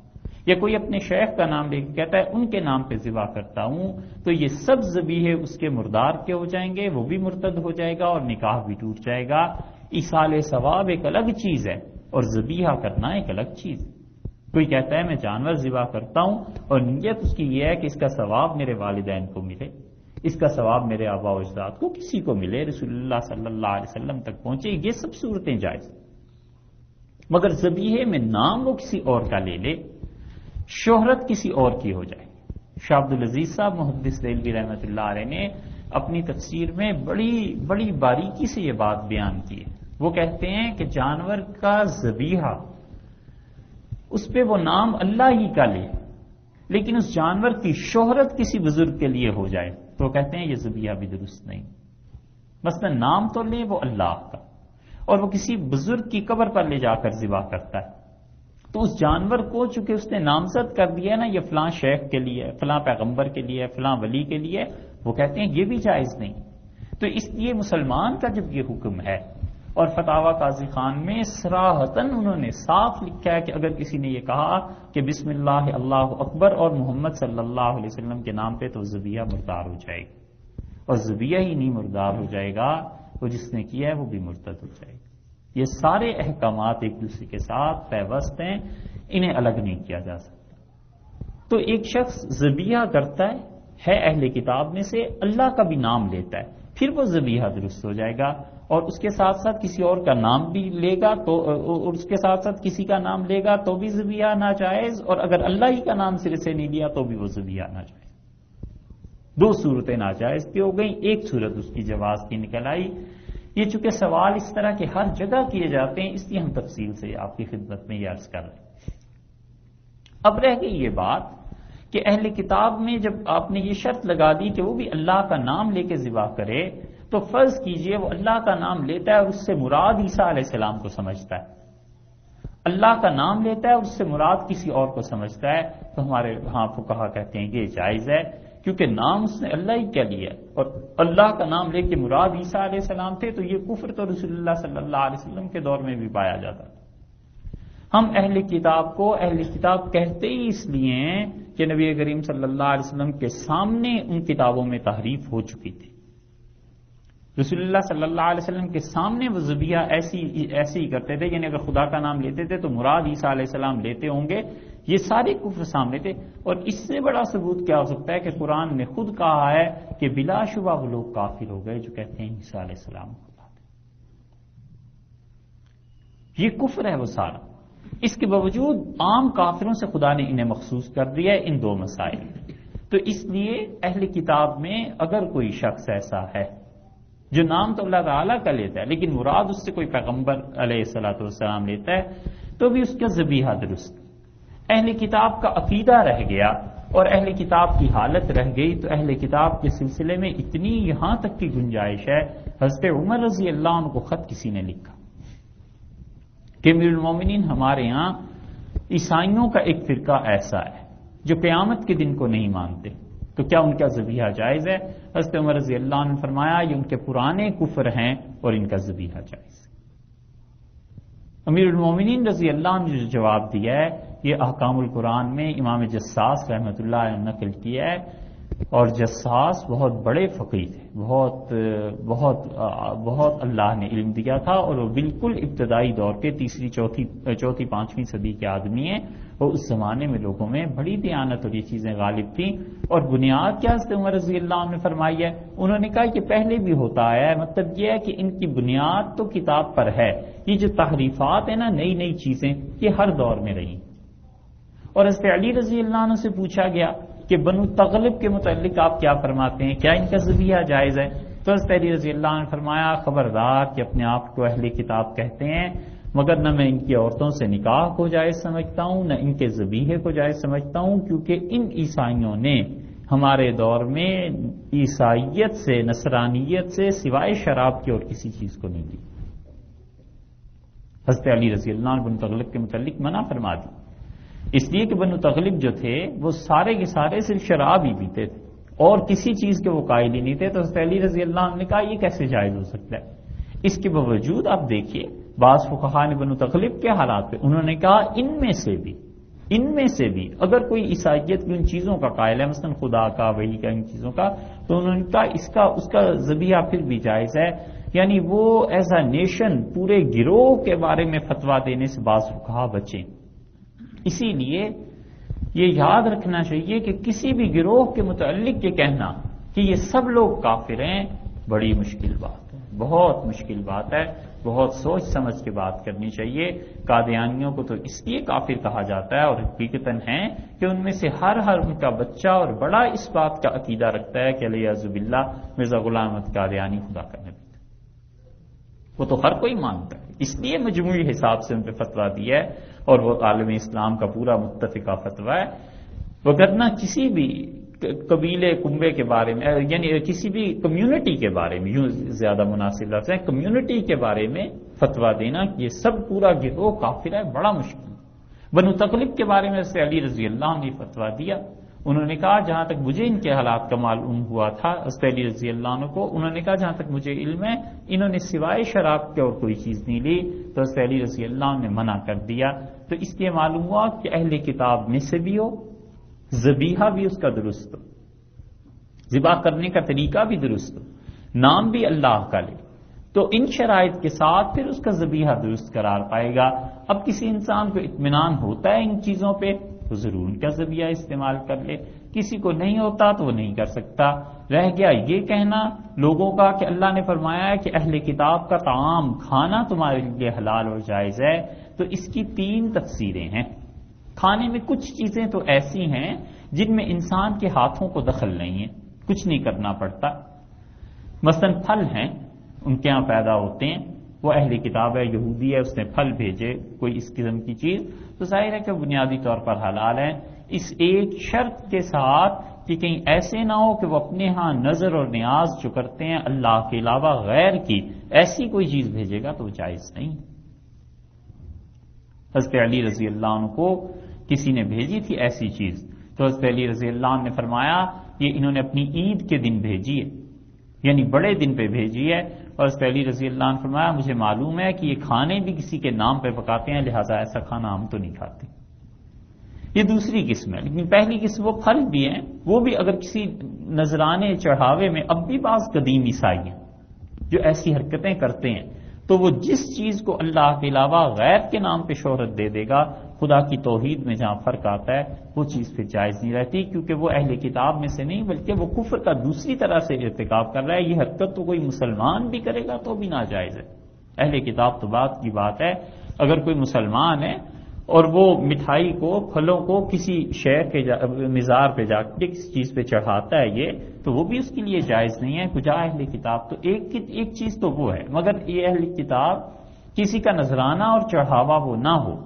یا کوئی اپنے شیخ کا نام لے کے کہتا ہے ان کے نام پہ ذبح کرتا ہوں، تو یہ سب ذبیحے اس کے مردار کے ہو جائیں گے، وہ بھی مرتد ہو جائے گا اور نکاح بھی ٹوٹ جائے گا. ایصال ثواب ایک الگ چیز ہے اور ذبیحہ کرنا ایک الگ چیز ہے. کوئی کہتا ہے میں جانور ذبح کرتا ہوں اور نیت اس کی یہ ہے کہ اس کا ثواب میرے والدین کو ملے، اس کا ثواب میرے آباء و اجداد کو کسی کو ملے، رسول اللہ صلی اللہ علیہ وسلم تک پہنچے، یہ سب صورتیں جائز. مگر ذبیحے میں نام وہ کسی اور کا لے لے، شہرت کسی اور کی ہو جائے. شاہ عبد العزیز صاحب محدث دہلوی رحمۃ اللہ علیہ نے اپنی تفسیر میں بڑی باریکی سے یہ بات بیان کی ہے. وہ کہتے ہیں کہ جانور کا ذبیحہ اس پہ وہ نام اللہ ہی کا لے، لیکن اس جانور کی شہرت کسی بزرگ کے لیے ہو جائے تو وہ کہتے ہیں یہ ذبیحہ بھی درست نہیں. مثلا نام تو لیں وہ اللہ کا، اور وہ کسی بزرگ کی قبر پر لے جا کر ذبح کرتا ہے، تو اس جانور کو چونکہ اس نے نامزد کر دیا ہے نا یہ فلاں شیخ کے لیے، فلاں پیغمبر کے لیے، فلاں ولی کے لیے، وہ کہتے ہیں یہ بھی جائز نہیں۔ تو اس لیے مسلمان کا جب یہ حکم ہے، اور فتاوی قاضی خان میں صراحتاً انہوں نے صاف لکھا ہے کہ اگر کسی نے یہ کہا کہ بسم اللہ اللہ اکبر اور محمد صلی اللہ علیہ وسلم کے نام پہ، تو ذبیحہ مردار ہو جائے گا، اور ذبیحہ ہی نہیں مردار ہو جائے گا، وہ جس نے کیا ہے وہ بھی مرتد ہو جائے گا۔ یہ سارے احکامات ایک دوسرے کے ساتھ پیوست ہیں، انہیں الگ نہیں کیا جا سکتا۔ تو ایک شخص ذبیحہ کرتا ہے اہل کتاب میں سے، اللہ کا بھی نام لیتا ہے، پھر وہ ذبیحہ درست ہو جائے گا، اور اس کے ساتھ ساتھ کسی اور کا نام بھی لے گا تو، اور اس کے ساتھ ساتھ کسی کا نام لے گا تو بھی ذبیحہ ناجائز، اور اگر اللہ ہی کا نام سرے سے نہیں لیا تو بھی وہ ذبیحہ ناجائز۔ دو صورتیں ناجائز کی ہو گئیں، ایک صورت اس کی جواز کی نکل آئی۔ یہ چونکہ سوال اس طرح کے ہر جگہ کیے جاتے ہیں، اس لیے ہم تفصیل سے آپ کی خدمت میں یہ عرض کر رہے ہیں۔ اب رہ گئی یہ بات کہ اہل کتاب میں جب آپ نے یہ شرط لگا دی کہ وہ بھی اللہ کا نام لے کے ذبح کرے، تو فرض کیجئے وہ اللہ کا نام لیتا ہے اور اس سے مراد عیسیٰ علیہ السلام کو سمجھتا ہے، اللہ کا نام لیتا ہے اور اس سے مراد کسی اور کو سمجھتا ہے، تو ہمارے ہاں فقہا کہتے ہیں یہ جائز ہے، کیونکہ نام اس نے اللہ ہی کیا لیا، اور اللہ کا نام لے کے مراد عیسیٰ علیہ السلام تھے، تو یہ کفر تو رسول اللہ صلی اللہ علیہ وسلم کے دور میں بھی پایا جاتا تھا۔ ہم اہل کتاب کو اہل کتاب کہتے ہی اس لیے ہیں کہ نبی کریم صلی اللہ علیہ وسلم کے سامنے ان کتابوں میں تحریف ہو چکی تھی۔ رسول اللہ صلی اللہ علیہ وسلم کے سامنے وہ ذبیحہ ایسی ہی کرتے تھے، یعنی اگر خدا کا نام لیتے تھے تو مراد عیسیٰ علیہ السلام لیتے ہوں گے، یہ سارے کفر سامنے تھے۔ اور اس سے بڑا ثبوت کیا ہو سکتا ہے کہ قرآن نے خود کہا ہے کہ بلا شبہ وہ لوگ کافر ہو گئے جو کہتے ہیں عیسیٰ علیہ السلام خدا تھے۔ یہ کفر ہے وہ سارا، اس کے باوجود عام کافروں سے خدا نے انہیں مخصوص کر دیا ہے ان دو مسائل۔ تو اس لیے اہل کتاب میں اگر کوئی شخص ایسا ہے جو نام تو اللہ تعالیٰ کا لیتا ہے لیکن مراد اس سے کوئی پیغمبر علیہ الصلوۃ والسلام لیتا ہے، تو بھی اس کا ذبیحہ درست۔ اہل کتاب کا عقیدہ رہ گیا اور اہل کتاب کی حالت رہ گئی، تو اہل کتاب کے سلسلے میں اتنی یہاں تک کی گنجائش ہے، حضرت عمر رضی اللہ عنہ کو خط کسی نے لکھا کہ امیر المومنین ہمارے ہاں عیسائیوں کا ایک فرقہ ایسا ہے جو قیامت کے دن کو نہیں مانتے، تو کیا ان کا ذبیحہ جائز ہے؟ حضرت عمر رضی اللہ عنہ نے فرمایا یہ ان کے پرانے کفر ہیں اور ان کا ذبیحہ جائز ہے۔ امیر المومنین رضی اللہ عنہ نے جو جواب دیا ہے یہ احکام القرآن میں امام جساس رحمۃ اللہ علیہ نے نقل کیا ہے، اور جساس بہت بڑے فقیہ تھے، بہت اللہ نے علم دیا تھا، اور وہ بالکل ابتدائی دور کے تیسری چوتھی پانچویں صدی کے آدمی ہیں، اور اس زمانے میں لوگوں میں بڑی دیانت اور یہ چیزیں غالب تھیں۔ اور بنیاد کیا حضرت عمر رضی اللہ عنہ نے فرمائی ہے؟ انہوں نے کہا کہ پہلے بھی ہوتا آیا ہے، مطلب یہ ہے کہ ان کی بنیاد تو کتاب پر ہے، یہ جو تحریفات ہیں نا، نئی نئی چیزیں، یہ ہر دور میں رہیں۔ اور حضرت علی رضی اللہ عنہ سے پوچھا گیا کہ بنو تغلب کے متعلق آپ کیا فرماتے ہیں، کیا ان کا ذبیحہ جائز ہے؟ تو حضرت علی رضی اللہ عنہ نے فرمایا خبردار کہ اپنے آپ کو اہل کتاب کہتے ہیں، مگر نہ میں ان کی عورتوں سے نکاح کو جائز سمجھتا ہوں نہ ان کے ذبیحے کو جائز سمجھتا ہوں، کیونکہ ان عیسائیوں نے ہمارے دور میں عیسائیت سے، نصرانیت سے سوائے شراب کی اور کسی چیز کو نہیں دی۔ حضرت علی رضی اللہ عنہ بنو تغلب کے متعلق منع فرما دی، اس لیے کہ بنو تغلب جو تھے وہ سارے کے سارے صرف شراب ہی پیتے تھے اور کسی چیز کے وہ قائل ہی نہیں تھے۔ تو حضرت علی رضی اللہ عنہ نے کہا یہ کیسے جائز ہو سکتا ہے؟ اس کے باوجود آپ دیکھیے بعض فقہا نے بنو تغلب کے حالات پہ انہوں نے کہا ان میں سے بھی اگر کوئی عیسائیت کی ان چیزوں کا قائل ہے، مثلا خدا کا، وحی کا، ان چیزوں کا، تو انہوں نے کہا اس کا ذبیحہ پھر بھی جائز ہے۔ یعنی وہ ایز اے نیشن پورے گروہ کے بارے میں فتویٰ دینے سے بعض فقہا بچیں۔ اسی لیے یہ یاد رکھنا چاہیے کہ کسی بھی گروہ کے متعلق یہ کہنا کہ یہ سب لوگ کافر ہیں بڑی مشکل بات ہے، بہت مشکل بات ہے، بہت سوچ سمجھ کے بات کرنی چاہیے۔ قادیانیوں کو تو اس لیے کافر کہا جاتا ہے اور حقیقتاً ہے کہ ان میں سے ہر ان کا بچہ اور بڑا اس بات کا عقیدہ رکھتا ہے کہ علیہ باللہ مرزا غلام احمد قادیانی خدا کا نبی، وہ تو ہر کوئی مانتا ہے، اس لیے مجموعی حساب سے ان پہ فتویٰ دیا ہے اور وہ عالم اسلام کا پورا متفقہ فتویٰ ہے۔ وگرنہ کسی بھی قبیلے کنبے کے بارے میں، یعنی کسی بھی کمیونٹی کے بارے میں، یوں زیادہ مناسب لفظ ہے، کمیونٹی کے بارے میں فتویٰ دینا کہ یہ سب پورا گروہ کافر ہے، بڑا مشکل ہے۔ بنو تغلب کے بارے میں سے علی رضی اللہ عنہ نے فتویٰ دیا، انہوں نے کہا جہاں تک مجھے ان کے حالات کا معلوم ہوا تھا علی رضی اللہ عنہ کو، انہوں نے کہا جہاں تک مجھے علم ہے انہوں نے سوائے شراب کے اور کوئی چیز نہیں لی، تو علی رضی اللہ عنہ نے منع کر دیا۔ تو اس لیے معلوم ہوا کہ اہل کتاب میں سے بھی ہو، ذبیحہ بھی اس کا درست ہو، ذبح کرنے کا طریقہ بھی درست ہو، نام بھی اللہ کا لے، تو ان شرائط کے ساتھ پھر اس کا ذبیحہ درست قرار پائے گا۔ اب کسی انسان کو اطمینان ہوتا ہے ان چیزوں پہ تو ضرور ان کا ذبیحہ استعمال کر لے، کسی کو نہیں ہوتا تو وہ نہیں کر سکتا۔ رہ گیا یہ کہنا لوگوں کا کہ اللہ نے فرمایا ہے کہ اہل کتاب کا طعام کھانا تمہارے لیے حلال اور جائز ہے، تو اس کی 3 تفسیریں ہیں۔ کھانے میں کچھ چیزیں تو ایسی ہیں جن میں انسان کے ہاتھوں کو دخل نہیں ہے، کچھ نہیں کرنا پڑتا، مثلا پھل ہیں ان کے ہاں پیدا ہوتے ہیں، وہ اہل کتاب ہے، یہودی ہے، اس نے پھل بھیجے کوئی اس قسم کی چیز، تو ظاہر ہے کہ بنیادی طور پر حلال ہے، اس ایک شرط کے ساتھ کہ کہیں ایسے نہ ہو کہ وہ اپنے ہاں نظر اور نیاز جو کرتے ہیں اللہ کے علاوہ غیر کی ایسی کوئی چیز بھیجے گا تو وہ جائز نہیں۔ حضرت علی رضی اللہ عنہ کو کسی نے بھیجی تھی ایسی چیز، تو حضرت علی رضی اللہ عنہ نے فرمایا یہ انہوں نے اپنی عید کے دن بھیجی ہے، یعنی بڑے دن پہ بھیجی ہے، اور حضرت علی رضی اللہ عنہ نے فرمایا مجھے معلوم ہے کہ یہ کھانے بھی کسی کے نام پہ پکاتے ہیں، لہٰذا ایسا کھانا ہم تو نہیں کھاتے۔ یہ دوسری قسم ہے، لیکن پہلی قسم وہ پھل بھی ہیں، وہ بھی اگر کسی نذرانے چڑھاوے میں، اب بھی بعض قدیم عیسائی ہیں جو ایسی حرکتیں کرتے ہیں، تو وہ جس چیز کو اللہ کے علاوہ غیر کے نام پہ شہرت دے دے گا، خدا کی توحید میں جہاں فرق آتا ہے وہ چیز پھر جائز نہیں رہتی، کیونکہ وہ اہل کتاب میں سے نہیں بلکہ وہ کفر کا دوسری طرح سے ارتکاب کر رہا ہے۔ یہ حرکت تو کوئی مسلمان بھی کرے گا تو بھی ناجائز ہے۔ اہل کتاب تو بات کی بات ہے، اگر کوئی مسلمان ہے اور وہ مٹھائی کو، پھلوں کو کسی شے کے مزار پہ جا کے کسی چیز پہ چڑھاتا ہے یہ، تو وہ بھی اس کے لیے جائز نہیں ہے، کجا اہل کتاب تو ایک چیز تو وہ ہے، مگر یہ اہل کتاب کسی کا نذرانہ اور چڑھاوا وہ نہ ہو،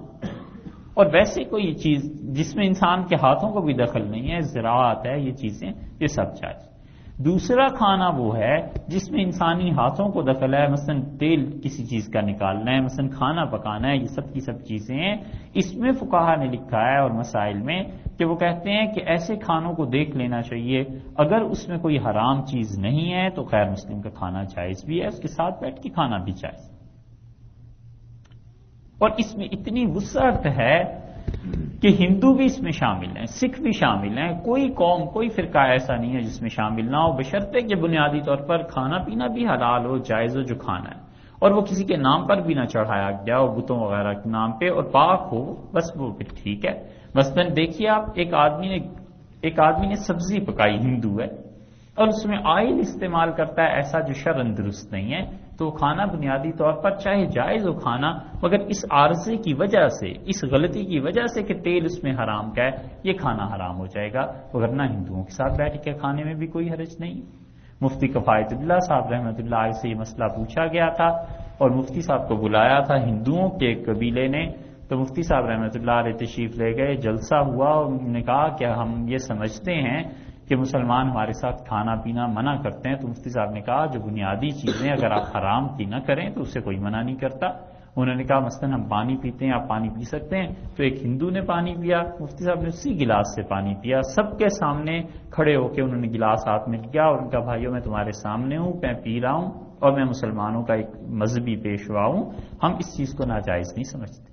اور ویسے کوئی چیز جس میں انسان کے ہاتھوں کو بھی دخل نہیں ہے، زراعت ہے، یہ چیزیں یہ سب جائز۔ دوسرا کھانا وہ ہے جس میں انسانی ہاتھوں کو دخل ہے، مثلا تیل کسی چیز کا نکالنا ہے، مثلا کھانا پکانا ہے، یہ سب کی سب چیزیں ہیں، اس میں فقہا نے لکھا ہے اور مسائل میں کہ وہ کہتے ہیں کہ ایسے کھانوں کو دیکھ لینا چاہیے، اگر اس میں کوئی حرام چیز نہیں ہے تو غیر مسلم کا کھانا جائز بھی ہے، اس کے ساتھ بیٹھ کے کھانا بھی جائز۔ اور اس میں اتنی وسعت ہے کہ ہندو بھی اس میں شامل ہیں، سکھ بھی شامل ہیں، کوئی قوم کوئی فرقہ ایسا نہیں ہے جس میں شامل نہ ہو، بشرطے کہ بنیادی طور پر کھانا پینا بھی حلال ہو، جائز ہو جو کھانا ہے، اور وہ کسی کے نام پر بھی نہ چڑھایا گیا ہو، بتوں وغیرہ کے نام پہ، اور پاک ہو، بس وہ پھر ٹھیک ہے۔ مثلا دیکھیے آپ، ایک آدمی نے سبزی پکائی، ہندو ہے، اور اس میں آئل استعمال کرتا ہے ایسا جو شرعاً درست نہیں ہے، تو کھانا بنیادی طور پر چاہے جائز ہو کھانا، مگر اس عارضے کی وجہ سے، اس غلطی کی وجہ سے کہ تیل اس میں حرام کا ہے، یہ کھانا حرام ہو جائے گا، ورنہ ہندوؤں کے ساتھ بیٹھ کے کھانے میں بھی کوئی حرج نہیں۔ مفتی کفایت اللہ صاحب رحمۃ اللہ علیہ سے یہ مسئلہ پوچھا گیا تھا، اور مفتی صاحب کو بلایا تھا ہندوؤں کے ایک قبیلے نے، تو مفتی صاحب رحمۃ اللہ علیہ تشریف لے گئے، جلسہ ہوا، اور انہوں نے کہا کہ ہم یہ سمجھتے ہیں کہ مسلمان ہمارے ساتھ کھانا پینا منع کرتے ہیں، تو مفتی صاحب نے کہا جو بنیادی چیزیں اگر آپ حرام کی نہ کریں تو اسے کوئی منع نہیں کرتا۔ انہوں نے کہا مثلا ہم پانی پیتے ہیں، آپ پانی پی سکتے ہیں، تو ایک ہندو نے پانی پیا، مفتی صاحب نے اسی گلاس سے پانی پیا، سب کے سامنے کھڑے ہو کے انہوں نے گلاس ہاتھ میں لیا اور ان کا بھائیوں میں تمہارے سامنے ہوں، میں پی رہا ہوں، اور میں مسلمانوں کا ایک مذہبی پیشوا ہوں، ہم اس چیز کو ناجائز نہیں سمجھتے۔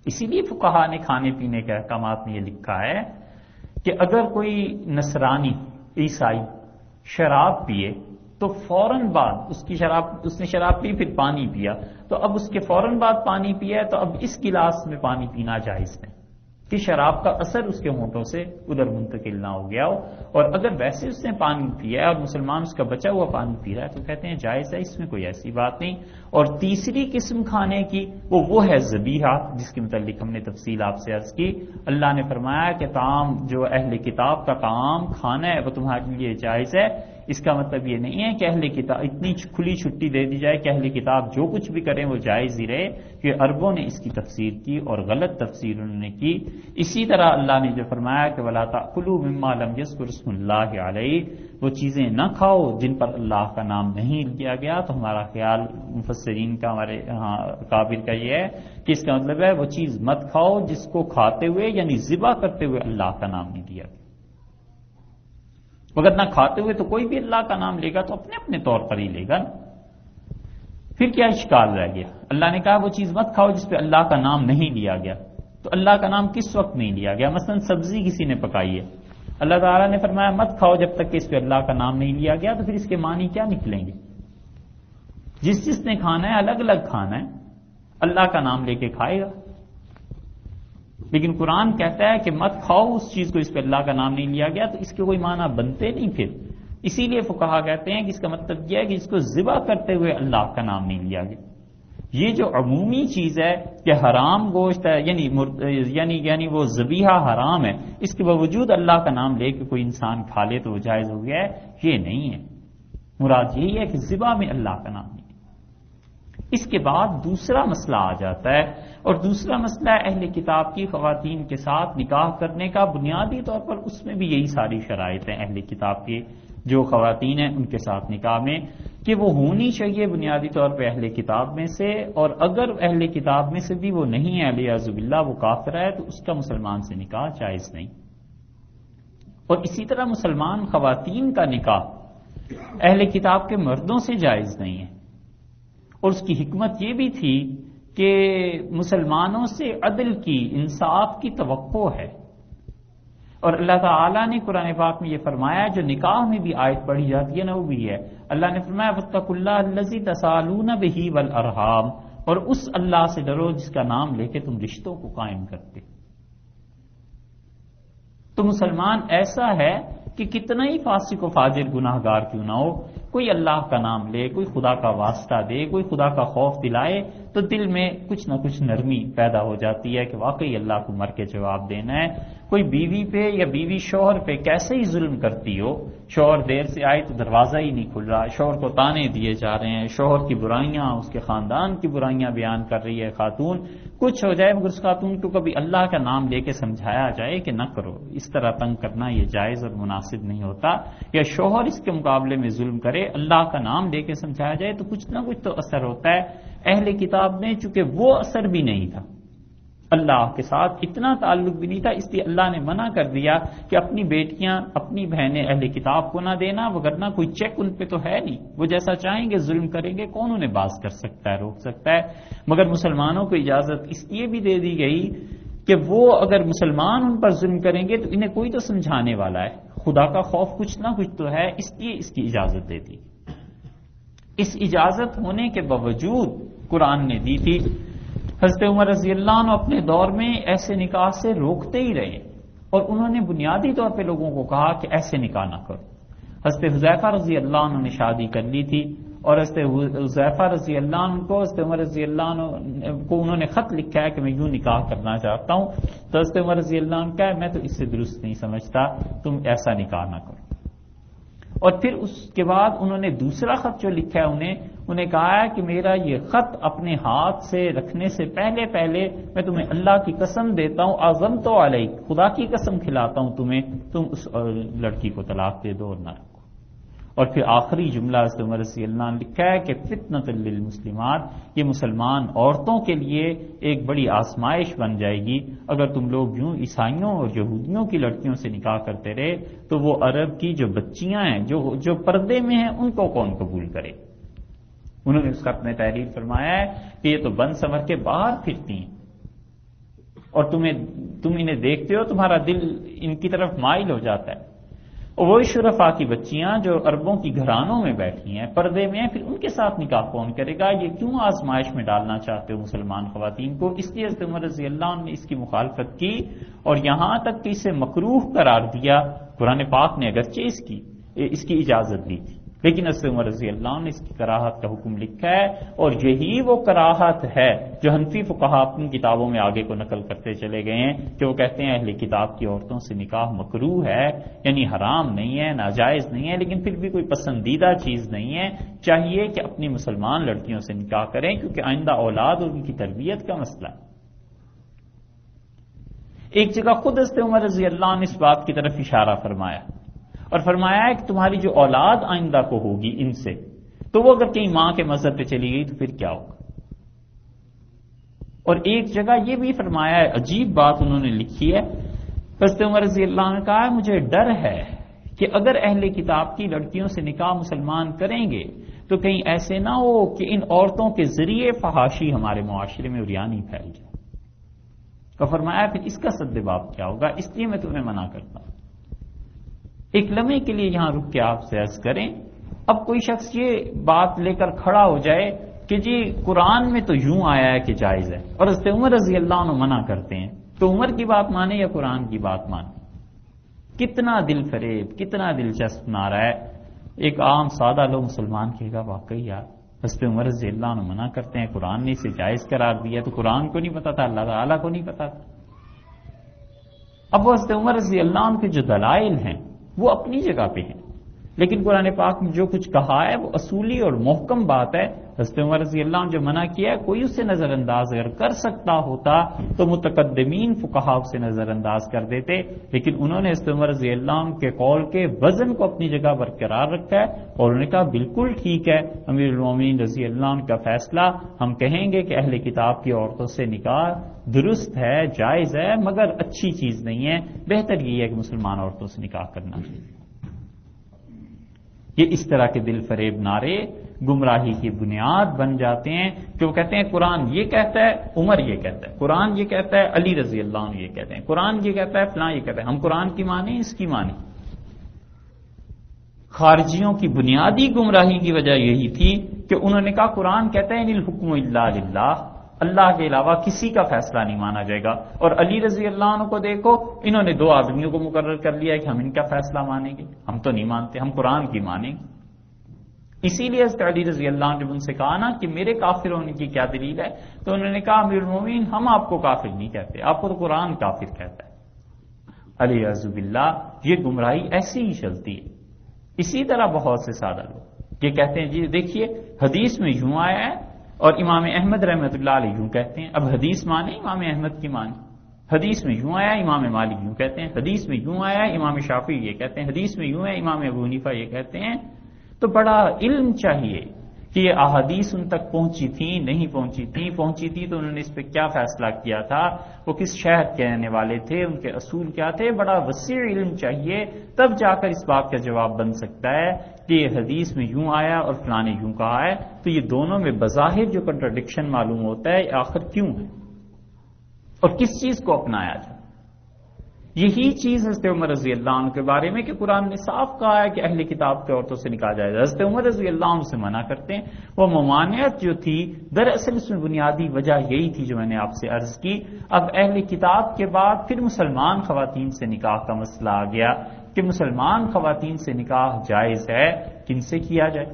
اسی لیے فقہا نے کھانے پینے کے احکامات میں یہ لکھا ہے کہ اگر کوئی نصرانی عیسائی شراب پیے تو فوراً بعد اس نے شراب پی پھر پانی پیا، تو اب اس کے فوراً بعد پانی پیا ہے تو اب اس گلاس میں پانی پینا جائز ہے کہ شراب کا اثر اس کے ہونٹوں سے ادھر منتقل نہ ہو گیا ہو، اور اگر ویسے اس نے پانی پیا ہے اور مسلمان اس کا بچا ہوا پانی پی رہا ہے تو کہتے ہیں جائز ہے، اس میں کوئی ایسی بات نہیں۔ اور تیسری قسم کھانے کی وہ ہے ذبیحہ، جس کے متعلق ہم نے تفصیل آپ سے عرض کی۔ اللہ نے فرمایا کہ طعام جو اہل کتاب کا طعام کھانا ہے وہ تمہارے لیے جائز ہے، اس کا مطلب یہ نہیں ہے کہ اہل کتاب اتنی کھلی چھٹی دے دی جائے کہ اہل کتاب جو کچھ بھی کریں وہ جائز ہی رہے، کہ عربوں نے اس کی تفسیر کی اور غلط تفسیر انہوں نے کی۔ اسی طرح اللہ نے جو فرمایا کہ وَلَا تَأْكُلُوا مِمَّا لَمْ يَذْكُرِ اسْمُ اللَّهِ عَلَيْهِ، وہ چیزیں نہ کھاؤ جن پر اللہ کا نام نہیں لیا گیا۔ تو ہمارا خیال مفسرین کا، ہمارے کابر کا یہ ہے کہ اس کا مطلب ہے وہ چیز مت کھاؤ جس کو کھاتے ہوئے یعنی ذبح کرتے ہوئے اللہ کا نام نہیں لیا گیا۔ اگر نہ کھاتے ہوئے تو کوئی بھی اللہ کا نام لے گا تو اپنے اپنے طور پر ہی لے گا نا، پھر کیا اشکال رہ گیا؟ اللہ نے کہا وہ چیز مت کھاؤ جس پہ اللہ کا نام نہیں لیا گیا، تو اللہ کا نام کس وقت نہیں لیا گیا؟ مثلا سبزی کسی نے پکائی ہے، اللہ تعالیٰ نے فرمایا مت کھاؤ جب تک کہ اس پہ اللہ کا نام نہیں لیا گیا، تو پھر اس کے معنی کیا نکلیں گے؟ جس نے کھانا ہے الگ الگ کھانا ہے، اللہ کا نام لے کے کھائے گا۔ لیکن قرآن کہتا ہے کہ مت کھاؤ اس چیز کو اس پہ اللہ کا نام نہیں لیا گیا، تو اس کے کوئی معنی بنتے نہیں پھر۔ اسی لیے فقہا کہتے ہیں کہ اس کا مطلب یہ ہے کہ اس کو ذبح کرتے ہوئے اللہ کا نام نہیں لیا گیا۔ یہ جو عمومی چیز ہے کہ حرام گوشت ہے، یعنی وہ ذبیحہ حرام ہے، اس کے باوجود اللہ کا نام لے کے کوئی انسان کھا لے تو وہ جائز ہو گیا ہے، یہ نہیں ہے۔ مراد یہی ہے کہ ذبح میں اللہ کا نام نہیں۔ اس کے بعد دوسرا مسئلہ آ جاتا ہے، اور دوسرا مسئلہ ہے اہل کتاب کی خواتین کے ساتھ نکاح کرنے کا۔ بنیادی طور پر اس میں بھی یہی ساری شرائط ہیں اہل کتاب کی جو خواتین ہیں ان کے ساتھ نکاح میں، کہ وہ ہونی چاہیے بنیادی طور پہ اہل کتاب میں سے، اور اگر اہل کتاب میں سے بھی وہ نہیں ہے، علیاذ باللہ وہ کافر ہے، تو اس کا مسلمان سے نکاح جائز نہیں۔ اور اسی طرح مسلمان خواتین کا نکاح اہل کتاب کے مردوں سے جائز نہیں ہے۔ اور اس کی حکمت یہ بھی تھی کہ مسلمانوں سے عدل کی، انصاف کی توقع ہے، اور اللہ تعالیٰ نے قرآن پاک میں یہ فرمایا، جو نکاح میں بھی آیت پڑھی جاتی ہے نا وہ بھی ہے، اللہ نے فرمایا وَاتَّقُوا اللَّهَ الَّذِي تَسَأَلُونَ بِهِ وَالْأَرْحَامَ، اور اس اللہ سے ڈرو جس کا نام لے کے تم رشتوں کو قائم کرتے۔ تو مسلمان ایسا ہے کہ کتنا ہی فاسق و فاجر گناہ گار کیوں نہ ہو، کوئی اللہ کا نام لے، کوئی خدا کا واسطہ دے، کوئی خدا کا خوف دلائے، تو دل میں کچھ نہ کچھ نرمی پیدا ہو جاتی ہے کہ واقعی اللہ کو مر کے جواب دینا ہے۔ کوئی بیوی پہ یا بیوی شوہر پہ کیسے ہی ظلم کرتی ہو، شوہر دیر سے آئے تو دروازہ ہی نہیں کھل رہا، شوہر کو تانے دیے جا رہے ہیں، شوہر کی برائیاں، اس کے خاندان کی برائیاں بیان کر رہی ہے خاتون، کچھ ہو جائے مگر اس خاتون کو کبھی اللہ کا نام لے کے سمجھایا جائے کہ نہ کرو، اس طرح تنگ کرنا یہ جائز اور مناسب نہیں ہوتا، یا شوہر اس کے مقابلے میں ظلم کرے، اللہ کا نام لے کے سمجھایا جائے تو کچھ نہ کچھ تو اثر ہوتا ہے۔ اہل کتاب میں چونکہ وہ اثر بھی نہیں تھا، اللہ کے ساتھ اتنا تعلق بھی نہیں تھا، اس لیے اللہ نے منع کر دیا کہ اپنی بیٹیاں، اپنی بہنیں اہل کتاب کو نہ دینا، وگرنہ کوئی چیک ان پہ تو ہے نہیں، وہ جیسا چاہیں گے ظلم کریں گے، کون انہیں باز کر سکتا ہے، روک سکتا ہے۔ مگر مسلمانوں کو اجازت اس لیے بھی دے دی گئی کہ وہ اگر مسلمان ان پر ظلم کریں گے تو انہیں کوئی تو سمجھانے والا ہے، خدا کا خوف کچھ نہ کچھ تو ہے، اس لیے اس کی اجازت دے دی۔ اس اجازت ہونے کے باوجود قرآن نے دی تھی، حضرت عمر رضی اللہ عنہ اپنے دور میں ایسے نکاح سے روکتے ہی رہے، اور انہوں نے بنیادی طور پہ لوگوں کو کہا کہ ایسے نکاح نہ کرو۔ حضرت حذیفہ رضی اللہ عنہ نے شادی کر لی تھی، اور حضرت حذیفہ رضی اللہ عنہ کو حضرت عمر رضی اللہ عنہ کو انہوں نے خط لکھا ہے کہ میں یوں نکاح کرنا چاہتا ہوں، تو حضرت عمر رضی اللہ عنہ کہا میں تو اس سے درست نہیں سمجھتا، تم ایسا نکاح نہ کرو۔ اور پھر اس کے بعد انہوں نے دوسرا خط جو لکھا ہے انہیں کہا ہے کہ میرا یہ خط اپنے ہاتھ سے رکھنے سے پہلے میں تمہیں اللہ کی قسم دیتا ہوں، اعظمت علیک، خدا کی قسم کھلاتا ہوں تمہیں، تم اس لڑکی کو طلاق دے دو اور نہ رکھو۔ اور پھر آخری جملہ حضرت عمر رضی اللہ عنہ نے لکھا ہے کہ فتنۃ للمسلمات، یہ مسلمان عورتوں کے لیے ایک بڑی آزمائش بن جائے گی، اگر تم لوگ یوں عیسائیوں اور یہودیوں کی لڑکیوں سے نکاح کرتے رہے تو وہ عرب کی جو بچیاں ہیں جو پردے میں ہیں ان کو کون قبول کرے۔ انہوں نے اس کا اپنے تحریر فرمایا ہے کہ یہ تو بن سنور کے باہر پھرتی ہیں، اور تم انہیں دیکھتے ہو تمہارا دل ان کی طرف مائل ہو جاتا ہے، اور وہی شرفاء کی بچیاں جو عربوں کی گھرانوں میں بیٹھی ہیں، پردے میں ہیں، پھر ان کے ساتھ نکاح کون کرے گا؟ یہ کیوں آزمائش میں ڈالنا چاہتے ہو مسلمان خواتین کو؟ اس لیے حضرت عمر رضی اللہ عنہ نے اس کی مخالفت کی، اور یہاں تک کہ اسے مکروہ قرار دیا۔ قرآن پاک نے اگرچہ اس کی اجازت دی تھی، لیکن حضرت عمر رضی اللہ عنہ نے اس کی کراہت کا حکم لکھا ہے، اور یہی وہ کراہت ہے جو حنفی فقہا اپنی کتابوں میں آگے کو نقل کرتے چلے گئے ہیں کہ وہ کہتے ہیں اہل کتاب کی عورتوں سے نکاح مکروہ ہے، یعنی حرام نہیں ہے، ناجائز نہیں ہے، لیکن پھر بھی کوئی پسندیدہ چیز نہیں ہے، چاہیے کہ اپنی مسلمان لڑکیوں سے نکاح کریں کیونکہ آئندہ اولاد اور ان کی تربیت کا مسئلہ ہے۔ ایک جگہ خود حضرت عمر رضی اللہ عنہ اس بات کی طرف اشارہ فرمایا اور فرمایا ہے کہ تمہاری جو اولاد آئندہ کو ہوگی ان سے، تو وہ اگر کہیں ماں کے مذہب پہ چلی گئی تو پھر کیا ہوگا۔ اور ایک جگہ یہ بھی فرمایا ہے، عجیب بات انہوں نے لکھی ہے، حضرت عمر رضی اللہ عنہ نے کہا ہے مجھے ڈر ہے کہ اگر اہل کتاب کی لڑکیوں سے نکاح مسلمان کریں گے تو کہیں ایسے نہ ہو کہ ان عورتوں کے ذریعے فحاشی ہمارے معاشرے میں عریانی پھیل جائے۔ تو فرمایا پھر اس کا سدباب کیا ہوگا، اس لیے میں تمہیں منع کرتا ہوں۔ ایک لمحے کے لیے یہاں رک کے آپ سے عرض کریں، اب کوئی شخص یہ بات لے کر کھڑا ہو جائے کہ جی قرآن میں تو یوں آیا ہے کہ جائز ہے، اور حضرت عمر رضی اللہ عنہ منع کرتے ہیں، تو عمر کی بات مانے یا قرآن کی بات مانے؟ کتنا دل فریب، کتنا دلچسپ نعرہ ہے۔ ایک عام سادہ لوگ مسلمان کہے گا واقعی یار حضرت عمر رضی اللہ عنہ منع کرتے ہیں، قرآن نے اسے جائز قرار دیا، تو قرآن کو نہیں پتا تھا، اللہ تعالیٰ کو نہیں پتا تھا۔ اب وہ حضرت عمر رضی اللہ عنہ کے جو دلائل ہیں وہ اپنی جگہ پہ ہیں، لیکن قرآن پاک میں جو کچھ کہا ہے وہ اصولی اور محکم بات ہے۔ حضرت عمر رضی اللہ عنہ جو منع کیا ہے، کوئی اسے نظر انداز اگر کر سکتا ہوتا تو متقدمین فقہا اسے نظر انداز کر دیتے، لیکن انہوں نے حضرت عمر رضی اللہ عنہ کے قول کے وزن کو اپنی جگہ برقرار رکھا ہے، اور انہوں نے کہا بالکل ٹھیک ہے امیر المومنین رضی اللہ عنہ کا فیصلہ، ہم کہیں گے کہ اہل کتاب کی عورتوں سے نکاح درست ہے، جائز ہے، مگر اچھی چیز نہیں ہے، بہتر یہ ہے کہ مسلمان عورتوں سے نکاح کرنا چاہیے۔ یہ اس طرح کے دل فریب نعرے گمراہی کی بنیاد بن جاتے ہیں کہ وہ کہتے ہیں قرآن یہ کہتا ہے، عمر یہ کہتا ہے، قرآن یہ کہتا ہے، علی رضی اللہ عنہ یہ کہتے ہیں، قرآن یہ کہتا ہے، فلاں یہ کہتا ہے، ہم قرآن کی مانیں، اس کی مانیں۔ خارجیوں کی بنیادی گمراہی کی وجہ یہی تھی کہ انہوں نے کہا قرآن کہتا ہے ان الحکم الا للہ، اللہ کے علاوہ کسی کا فیصلہ نہیں مانا جائے گا، اور علی رضی اللہ عنہ کو دیکھو، انہوں نے دو آدمیوں کو مقرر کر لیا ہے کہ ہم ان کا فیصلہ مانیں گے، ہم تو نہیں مانتے، ہم قرآن کی مانیں گے۔ اسی لیے حضرت علی رضی اللہ عنہ نے ان سے کہا نا کہ میرے کافر ہونے کی کیا دلیل ہے، تو انہوں نے کہا امیر المومنین ہم آپ کو کافر نہیں کہتے، آپ کو تو قرآن کافر کہتا ہے۔ علی عزب اللہ، یہ گمراہی ایسی ہی چلتی ہے۔ اسی طرح بہت سے سادہ لوگ یہ کہتے ہیں جی دیکھیے حدیث میں یوں آیا ہے، اور امام احمد رحمۃ اللہ علیہ یوں کہتے ہیں، اب حدیث مانیں امام احمد کی مانیں، حدیث میں یوں آیا امام مالک یوں کہتے ہیں، حدیث میں یوں آیا امام شافعی یہ کہتے ہیں، حدیث میں یوں ہے امام ابو حنیفہ یہ کہتے ہیں۔ تو بڑا علم چاہیے کہ یہ احادیث ان تک پہنچی تھی نہیں پہنچی تھی تو انہوں نے اس پہ کیا فیصلہ کیا تھا، وہ کس شہر کے رہنے والے تھے، ان کے اصول کیا تھے، بڑا وسیع علم چاہیے، تب جا کر اس بات کا جواب بن سکتا ہے کہ یہ حدیث میں یوں آیا اور فلاں نے یوں کہا ہے، تو یہ دونوں میں بظاہر جو کنٹراڈکشن معلوم ہوتا ہے آخر کیوں ہے اور کس چیز کو اپنایا جائے۔ یہی چیز حضرت عمر رضی اللہ عنہ کے بارے میں کہ قرآن نے صاف کہا ہے کہ اہل کتاب کے عورتوں سے نکاح جائز ہے، حضرت عمر رضی اللہ عنہ سے منع کرتے ہیں۔ وہ ممانعت جو تھی دراصل اس میں بنیادی وجہ یہی تھی جو میں نے آپ سے عرض کی۔ اب اہل کتاب کے بعد پھر مسلمان خواتین سے نکاح کا مسئلہ آ گیا کہ مسلمان خواتین سے نکاح جائز ہے، کن سے کیا جائے۔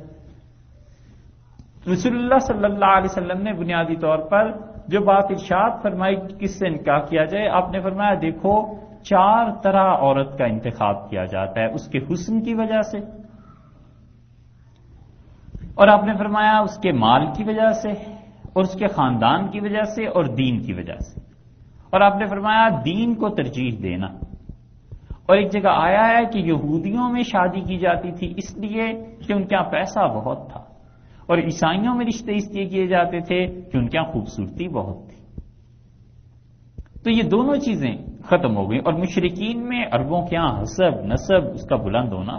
رسول اللہ صلی اللہ علیہ وسلم نے بنیادی طور پر جو بات ارشاد فرمائی کس سے نکاح کیا جائے، آپ نے فرمایا دیکھو 4 طرح عورت کا انتخاب کیا جاتا ہے، اس کے حسن کی وجہ سے، اور آپ نے فرمایا اس کے مال کی وجہ سے، اور اس کے خاندان کی وجہ سے، اور دین کی وجہ سے، اور آپ نے فرمایا دین کو ترجیح دینا۔ اور ایک جگہ آیا ہے کہ یہودیوں میں شادی کی جاتی تھی اس لیے کہ ان کے یہاں پیسہ بہت تھا، اور عیسائیوں میں رشتے اس لیے کیے جاتے تھے کہ ان کے یہاں خوبصورتی بہت تھی۔ تو یہ دونوں چیزیں ختم ہو گئی، اور مشرکین میں عربوں کے یہاں حسب نسب اس کا بلند ہونا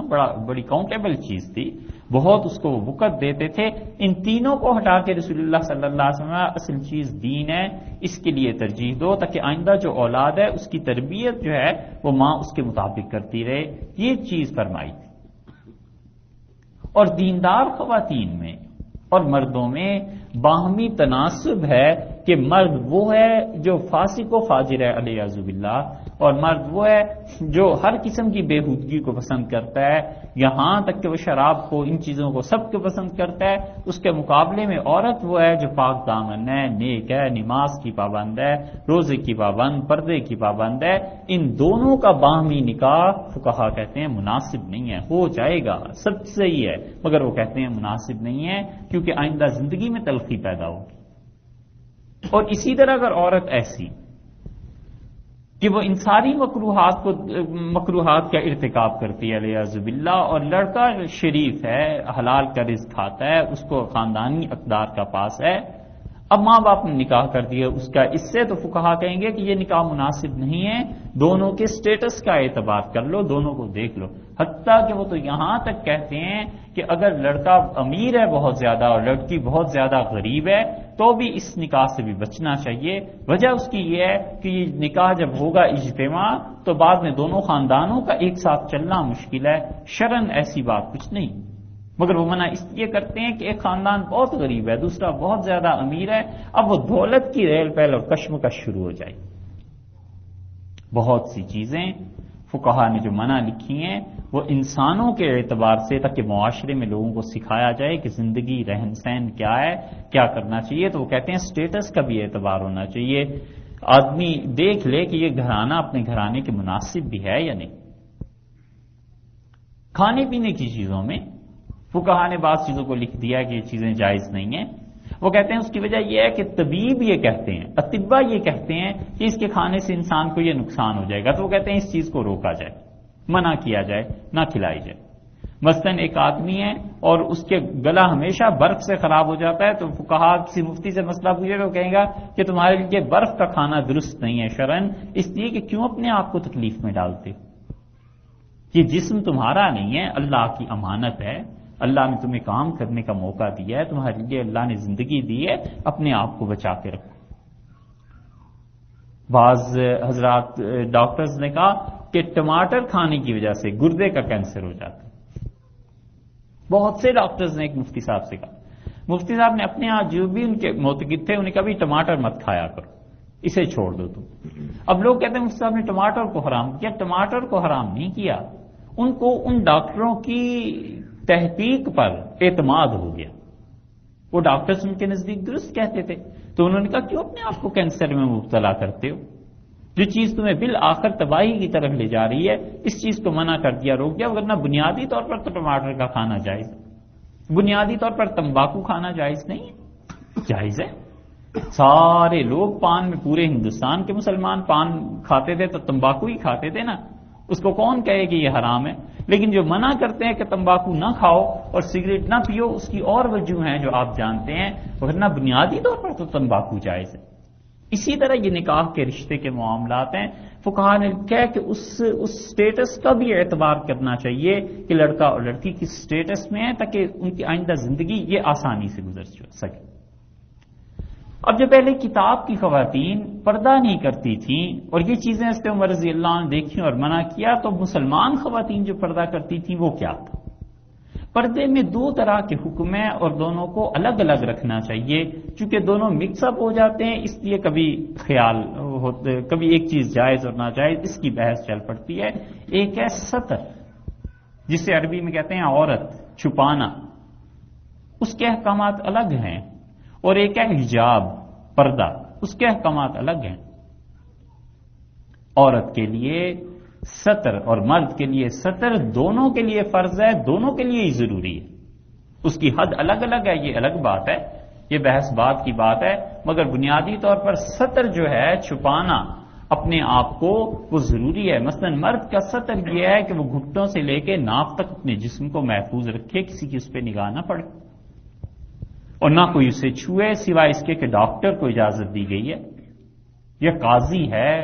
بڑی کاؤنٹیبل چیز تھی، بہت اس کو وقت دیتے تھے۔ ان تینوں کو ہٹا کے رسول اللہ صلی اللہ علیہ وسلم اصل چیز دین ہے، اس کے لیے ترجیح دو تاکہ آئندہ جو اولاد ہے اس کی تربیت جو ہے وہ ماں اس کے مطابق کرتی رہے، یہ چیز فرمائی تھی۔ اور دیندار خواتین میں اور مردوں میں باہمی تناسب ہے کہ مرد وہ ہے جو فاسق و فاجر ہے علیہ باللہ، اور مرد وہ ہے جو ہر قسم کی بےہودگی کو پسند کرتا ہے، یہاں تک کہ وہ شراب کو، ان چیزوں کو سب کو پسند کرتا ہے۔ اس کے مقابلے میں عورت وہ ہے جو پاک دامن ہے، نیک ہے، نماز کی پابند ہے، روزے کی پابند، پردے کی پابند ہے۔ ان دونوں کا باہمی نکاح فقہا کہتے ہیں مناسب نہیں ہے، ہو جائے گا سب صحیح ہے، مگر وہ کہتے ہیں مناسب نہیں ہے، کیونکہ آئندہ زندگی میں تلخی پیدا ہوگی۔ اور اسی طرح اگر عورت ایسی کہ وہ ان ساری مکروہات کا ارتکاب کرتی ہے علیہ باللہ، اور لڑکا شریف ہے، حلال کا رزق کھاتا ہے، اس کو خاندانی اقدار کا پاس ہے، اب ماں باپ نے نکاح کر دیا اس کا، اس سے تو فقہا کہیں گے کہ یہ نکاح مناسب نہیں ہے، دونوں کے سٹیٹس کا اعتبار کر لو، دونوں کو دیکھ لو۔ حتیٰ کہ وہ تو یہاں تک کہتے ہیں کہ اگر لڑکا امیر ہے بہت زیادہ اور لڑکی بہت زیادہ غریب ہے تو بھی اس نکاح سے بھی بچنا چاہیے۔ وجہ اس کی یہ ہے کہ یہ نکاح جب ہوگا اجتماع تو بعد میں دونوں خاندانوں کا ایک ساتھ چلنا مشکل ہے، شرعاً ایسی بات کچھ نہیں، مگر وہ منع اس لیے کرتے ہیں کہ ایک خاندان بہت غریب ہے، دوسرا بہت زیادہ امیر ہے، اب وہ دولت کی ریل پہل اور کشمکش شروع ہو جائے۔ بہت سی چیزیں فقہا نے جو منع لکھی ہیں وہ انسانوں کے اعتبار سے، تاکہ معاشرے میں لوگوں کو سکھایا جائے کہ زندگی رہن سہن کیا ہے، کیا کرنا چاہیے، تو وہ کہتے ہیں سٹیٹس کا بھی اعتبار ہونا چاہیے، آدمی دیکھ لے کہ یہ گھرانہ اپنے گھرانے کے مناسب بھی ہے یا نہیں۔ کھانے پینے کی چیزوں میں فقہا نے بعض چیزوں کو لکھ دیا کہ یہ چیزیں جائز نہیں ہیں، وہ کہتے ہیں اس کی وجہ یہ ہے کہ طبیب یہ کہتے ہیں، اطباء یہ کہتے ہیں کہ اس کے کھانے سے انسان کو یہ نقصان ہو جائے گا، تو وہ کہتے ہیں اس چیز کو روکا جائے، منع کیا جائے، نہ کھلائی جائے۔ مثلاً ایک آدمی ہے اور اس کے گلا ہمیشہ برف سے خراب ہو جاتا ہے، تو فقہا کسی مفتی سے مسئلہ پوچھے تو کہیں گا کہ تمہارے لیے برف کا کھانا درست نہیں ہے شرعاً، اس لیے کہ کیوں اپنے آپ کو تکلیف میں ڈالتے ہو؟ یہ جسم تمہارا نہیں ہے، اللہ کی امانت ہے، اللہ نے تمہیں کام کرنے کا موقع دیا ہے، تمہارے لیے اللہ نے زندگی دی ہے، اپنے آپ کو بچا کے رکھو۔ بعض حضرات ڈاکٹرز نے کہا کہ ٹماٹر کھانے کی وجہ سے گردے کا کینسر ہو جاتا ہے۔ بہت سے ڈاکٹرز نے ایک مفتی صاحب سے کہا، مفتی صاحب نے اپنے ہاں جو بھی ان کے معتقد تھے انہیں کہا بھی ٹماٹر مت کھایا کرو، اسے چھوڑ دو تم۔ اب لوگ کہتے ہیں مفتی صاحب نے ٹماٹر کو حرام کیا، ٹماٹر کو حرام نہیں کیا، ان کو ان ڈاکٹروں کی تحقیق پر اعتماد ہو گیا، وہ ڈاکٹرز ان کے نزدیک درست کہتے تھے، تو انہوں نے کہا کیوں اپنے آپ کو کینسر میں مبتلا کرتے ہو؟ جو چیز تمہیں بالآخر تباہی کی طرف لے جا رہی ہے اس چیز کو منع کر دیا، روک دیا، ورنہ بنیادی طور پر تو ٹماٹر کا کھانا جائز ہے، بنیادی طور پر تمباکو کھانا جائز نہیں ہے، جائز ہے۔ سارے لوگ پان میں، پورے ہندوستان کے مسلمان پان کھاتے تھے تو تمباکو ہی کھاتے تھے نا، اس کو کون کہے کہ یہ حرام ہے؟ لیکن جو منع کرتے ہیں کہ تمباکو نہ کھاؤ اور سگریٹ نہ پیو، اس کی اور وجوہ ہیں جو آپ جانتے ہیں، ورنہ بنیادی طور پر تو تمباکو جائز ہے۔ اسی طرح یہ نکاح کے رشتے کے معاملات ہیں، فقہا نے کہا کہ اس سٹیٹس کا بھی اعتبار کرنا چاہیے کہ لڑکا اور لڑکی کس سٹیٹس میں ہے، تاکہ ان کی آئندہ زندگی یہ آسانی سے گزر سکے۔ اب جو پہلے کتاب کی خواتین پردہ نہیں کرتی تھیں اور یہ چیزیں حضرت عمر رضی اللہ عنہ دیکھیں اور منع کیا، تو مسلمان خواتین جو پردہ کرتی تھیں وہ کیا تھا؟ پردے میں دو طرح کے حکم ہیں اور دونوں کو الگ الگ رکھنا چاہیے، چونکہ دونوں مکس اپ ہو جاتے ہیں، اس لیے کبھی کبھی ایک چیز جائز اور ناجائز اس کی بحث چل پڑتی ہے۔ ایک ہے ستر، جسے عربی میں کہتے ہیں عورت، چھپانا، اس کے احکامات الگ ہیں، اور ایک ہے حجاب، پردہ، اس کے احکامات الگ ہیں۔ عورت کے لیے ستر اور مرد کے لیے ستر دونوں کے لیے فرض ہے، دونوں کے لیے ہی ضروری ہے، اس کی حد الگ الگ ہے، یہ الگ بات ہے، یہ بحث بات کی بات ہے، مگر بنیادی طور پر ستر جو ہے چھپانا اپنے آپ کو وہ ضروری ہے۔ مثلا مرد کا ستر یہ ہے کہ وہ گھٹنوں سے لے کے ناف تک اپنے جسم کو محفوظ رکھے، کسی کی اس پہ نگاہ نہ پڑے اور نہ کوئی اسے چھوئے سوائے اس کے کہ ڈاکٹر کو اجازت دی گئی ہے یا قاضی ہے،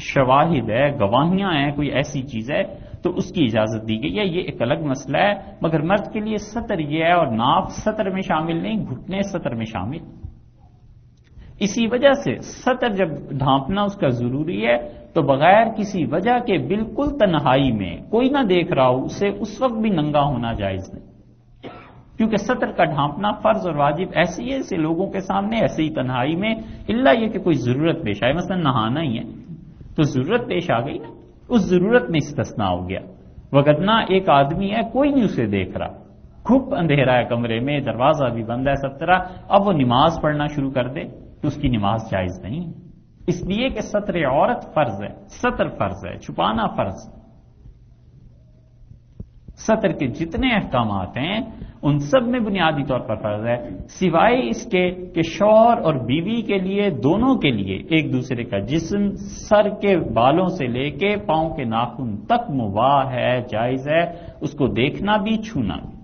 شواہد ہے، گواہیاں ہیں، کوئی ایسی چیز ہے تو اس کی اجازت دی گئی ہے، یہ ایک الگ مسئلہ ہے۔ مگر مرد کے لیے ستر یہ ہے، اور ناف ستر میں شامل نہیں، گھٹنے ستر میں شامل۔ اسی وجہ سے ستر جب ڈھانپنا اس کا ضروری ہے تو بغیر کسی وجہ کے بالکل تنہائی میں کوئی نہ دیکھ رہا ہو اسے اس وقت بھی ننگا ہونا جائز نہیں، کیونکہ سطر کا ڈھانپنا فرض اور واجب ایسے لوگوں کے سامنے ایسے ہی تنہائی میں، الا یہ کہ کوئی ضرورت پیش آئے، مثلا نہانا ہی ہے تو ضرورت پیش آ گئی نا، اس ضرورت میں استثناء ہو گیا، وگرنہ ایک آدمی ہے کوئی نہیں اسے دیکھ رہا، کھپ اندھیرا ہے کمرے میں، دروازہ بھی بند ہے سب طرح، اب وہ نماز پڑھنا شروع کر دے تو اس کی نماز جائز نہیں ہے، اس لیے کہ ستر عورت فرض ہے، ستر فرض ہے، چھپانا فرض۔ ستر کے جتنے احکامات ہیں ان سب میں بنیادی طور پر فرض ہے، سوائے اس کے کہ شوہر اور بیوی کے لیے، دونوں کے لیے ایک دوسرے کا جسم سر کے بالوں سے لے کے پاؤں کے ناخن تک مباح ہے، جائز ہے، اس کو دیکھنا بھی، چھونا بھی۔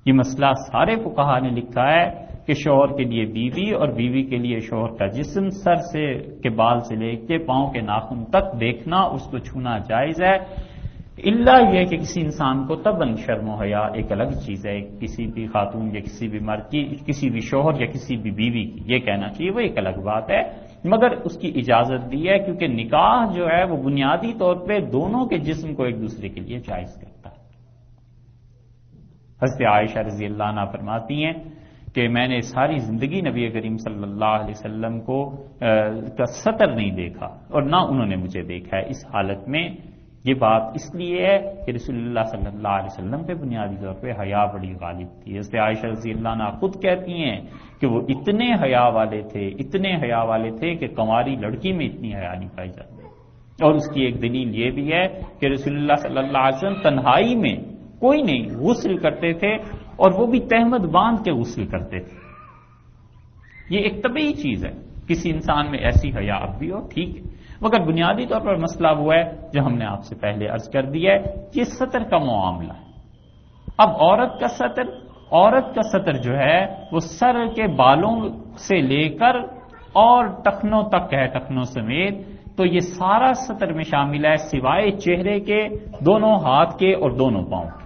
یہ مسئلہ سارے فقہا نے لکھا ہے کہ شوہر کے لیے بیوی اور بیوی کے لیے شوہر کا جسم سر سے کے بال سے لے کے پاؤں کے ناخن تک دیکھنا، اس کو چھونا جائز ہے، الا یہ کہ کسی انسان کو تباً شرم و حیا ایک الگ چیز ہے، کسی بھی خاتون یا کسی بھی مرد کی، کسی بھی شوہر یا کسی بھی بیوی کی یہ کہنا چاہیے، وہ ایک الگ بات ہے، مگر اس کی اجازت دی ہے، کیونکہ نکاح جو ہے وہ بنیادی طور پہ دونوں کے جسم کو ایک دوسرے کے لیے جائز کرتا ہے۔ حضرت عائشہ رضی اللہ عنہا فرماتی ہیں کہ میں نے ساری زندگی نبی کریم صلی اللہ علیہ وسلم کو کا سطر نہیں دیکھا اور نہ انہوں نے مجھے دیکھا ہے اس حالت میں۔ یہ بات اس لیے ہے کہ رسول اللہ صلی اللہ علیہ وسلم پہ بنیادی طور پہ حیا بڑی غالب تھی۔ حضرت عائشہ رضی اللہ عنہا خود کہتی ہیں کہ وہ اتنے حیا والے تھے کہ کنواری لڑکی میں اتنی حیا نہیں پائی جاتی، اور اس کی ایک دلیل یہ بھی ہے کہ رسول اللہ صلی اللہ علیہ وسلم تنہائی میں کوئی نہیں غسل کرتے تھے، اور وہ بھی تہمت باندھ کے غسل کرتے تھے۔ یہ ایک طبیعی چیز ہے، کسی انسان میں ایسی حیا اب بھی ہو، ٹھیک ہے، مگر بنیادی طور پر مسئلہ وہ ہے جو ہم نے آپ سے پہلے عرض کر دیا ہے، یہ سطر کا معاملہ ہے۔ اب عورت کا سطر جو ہے وہ سر کے بالوں سے لے کر اور ٹخنوں تک ہے، ٹخنوں سمیت، تو یہ سارا سطر میں شامل ہے، سوائے چہرے کے، دونوں ہاتھ کے اور دونوں پاؤں کے۔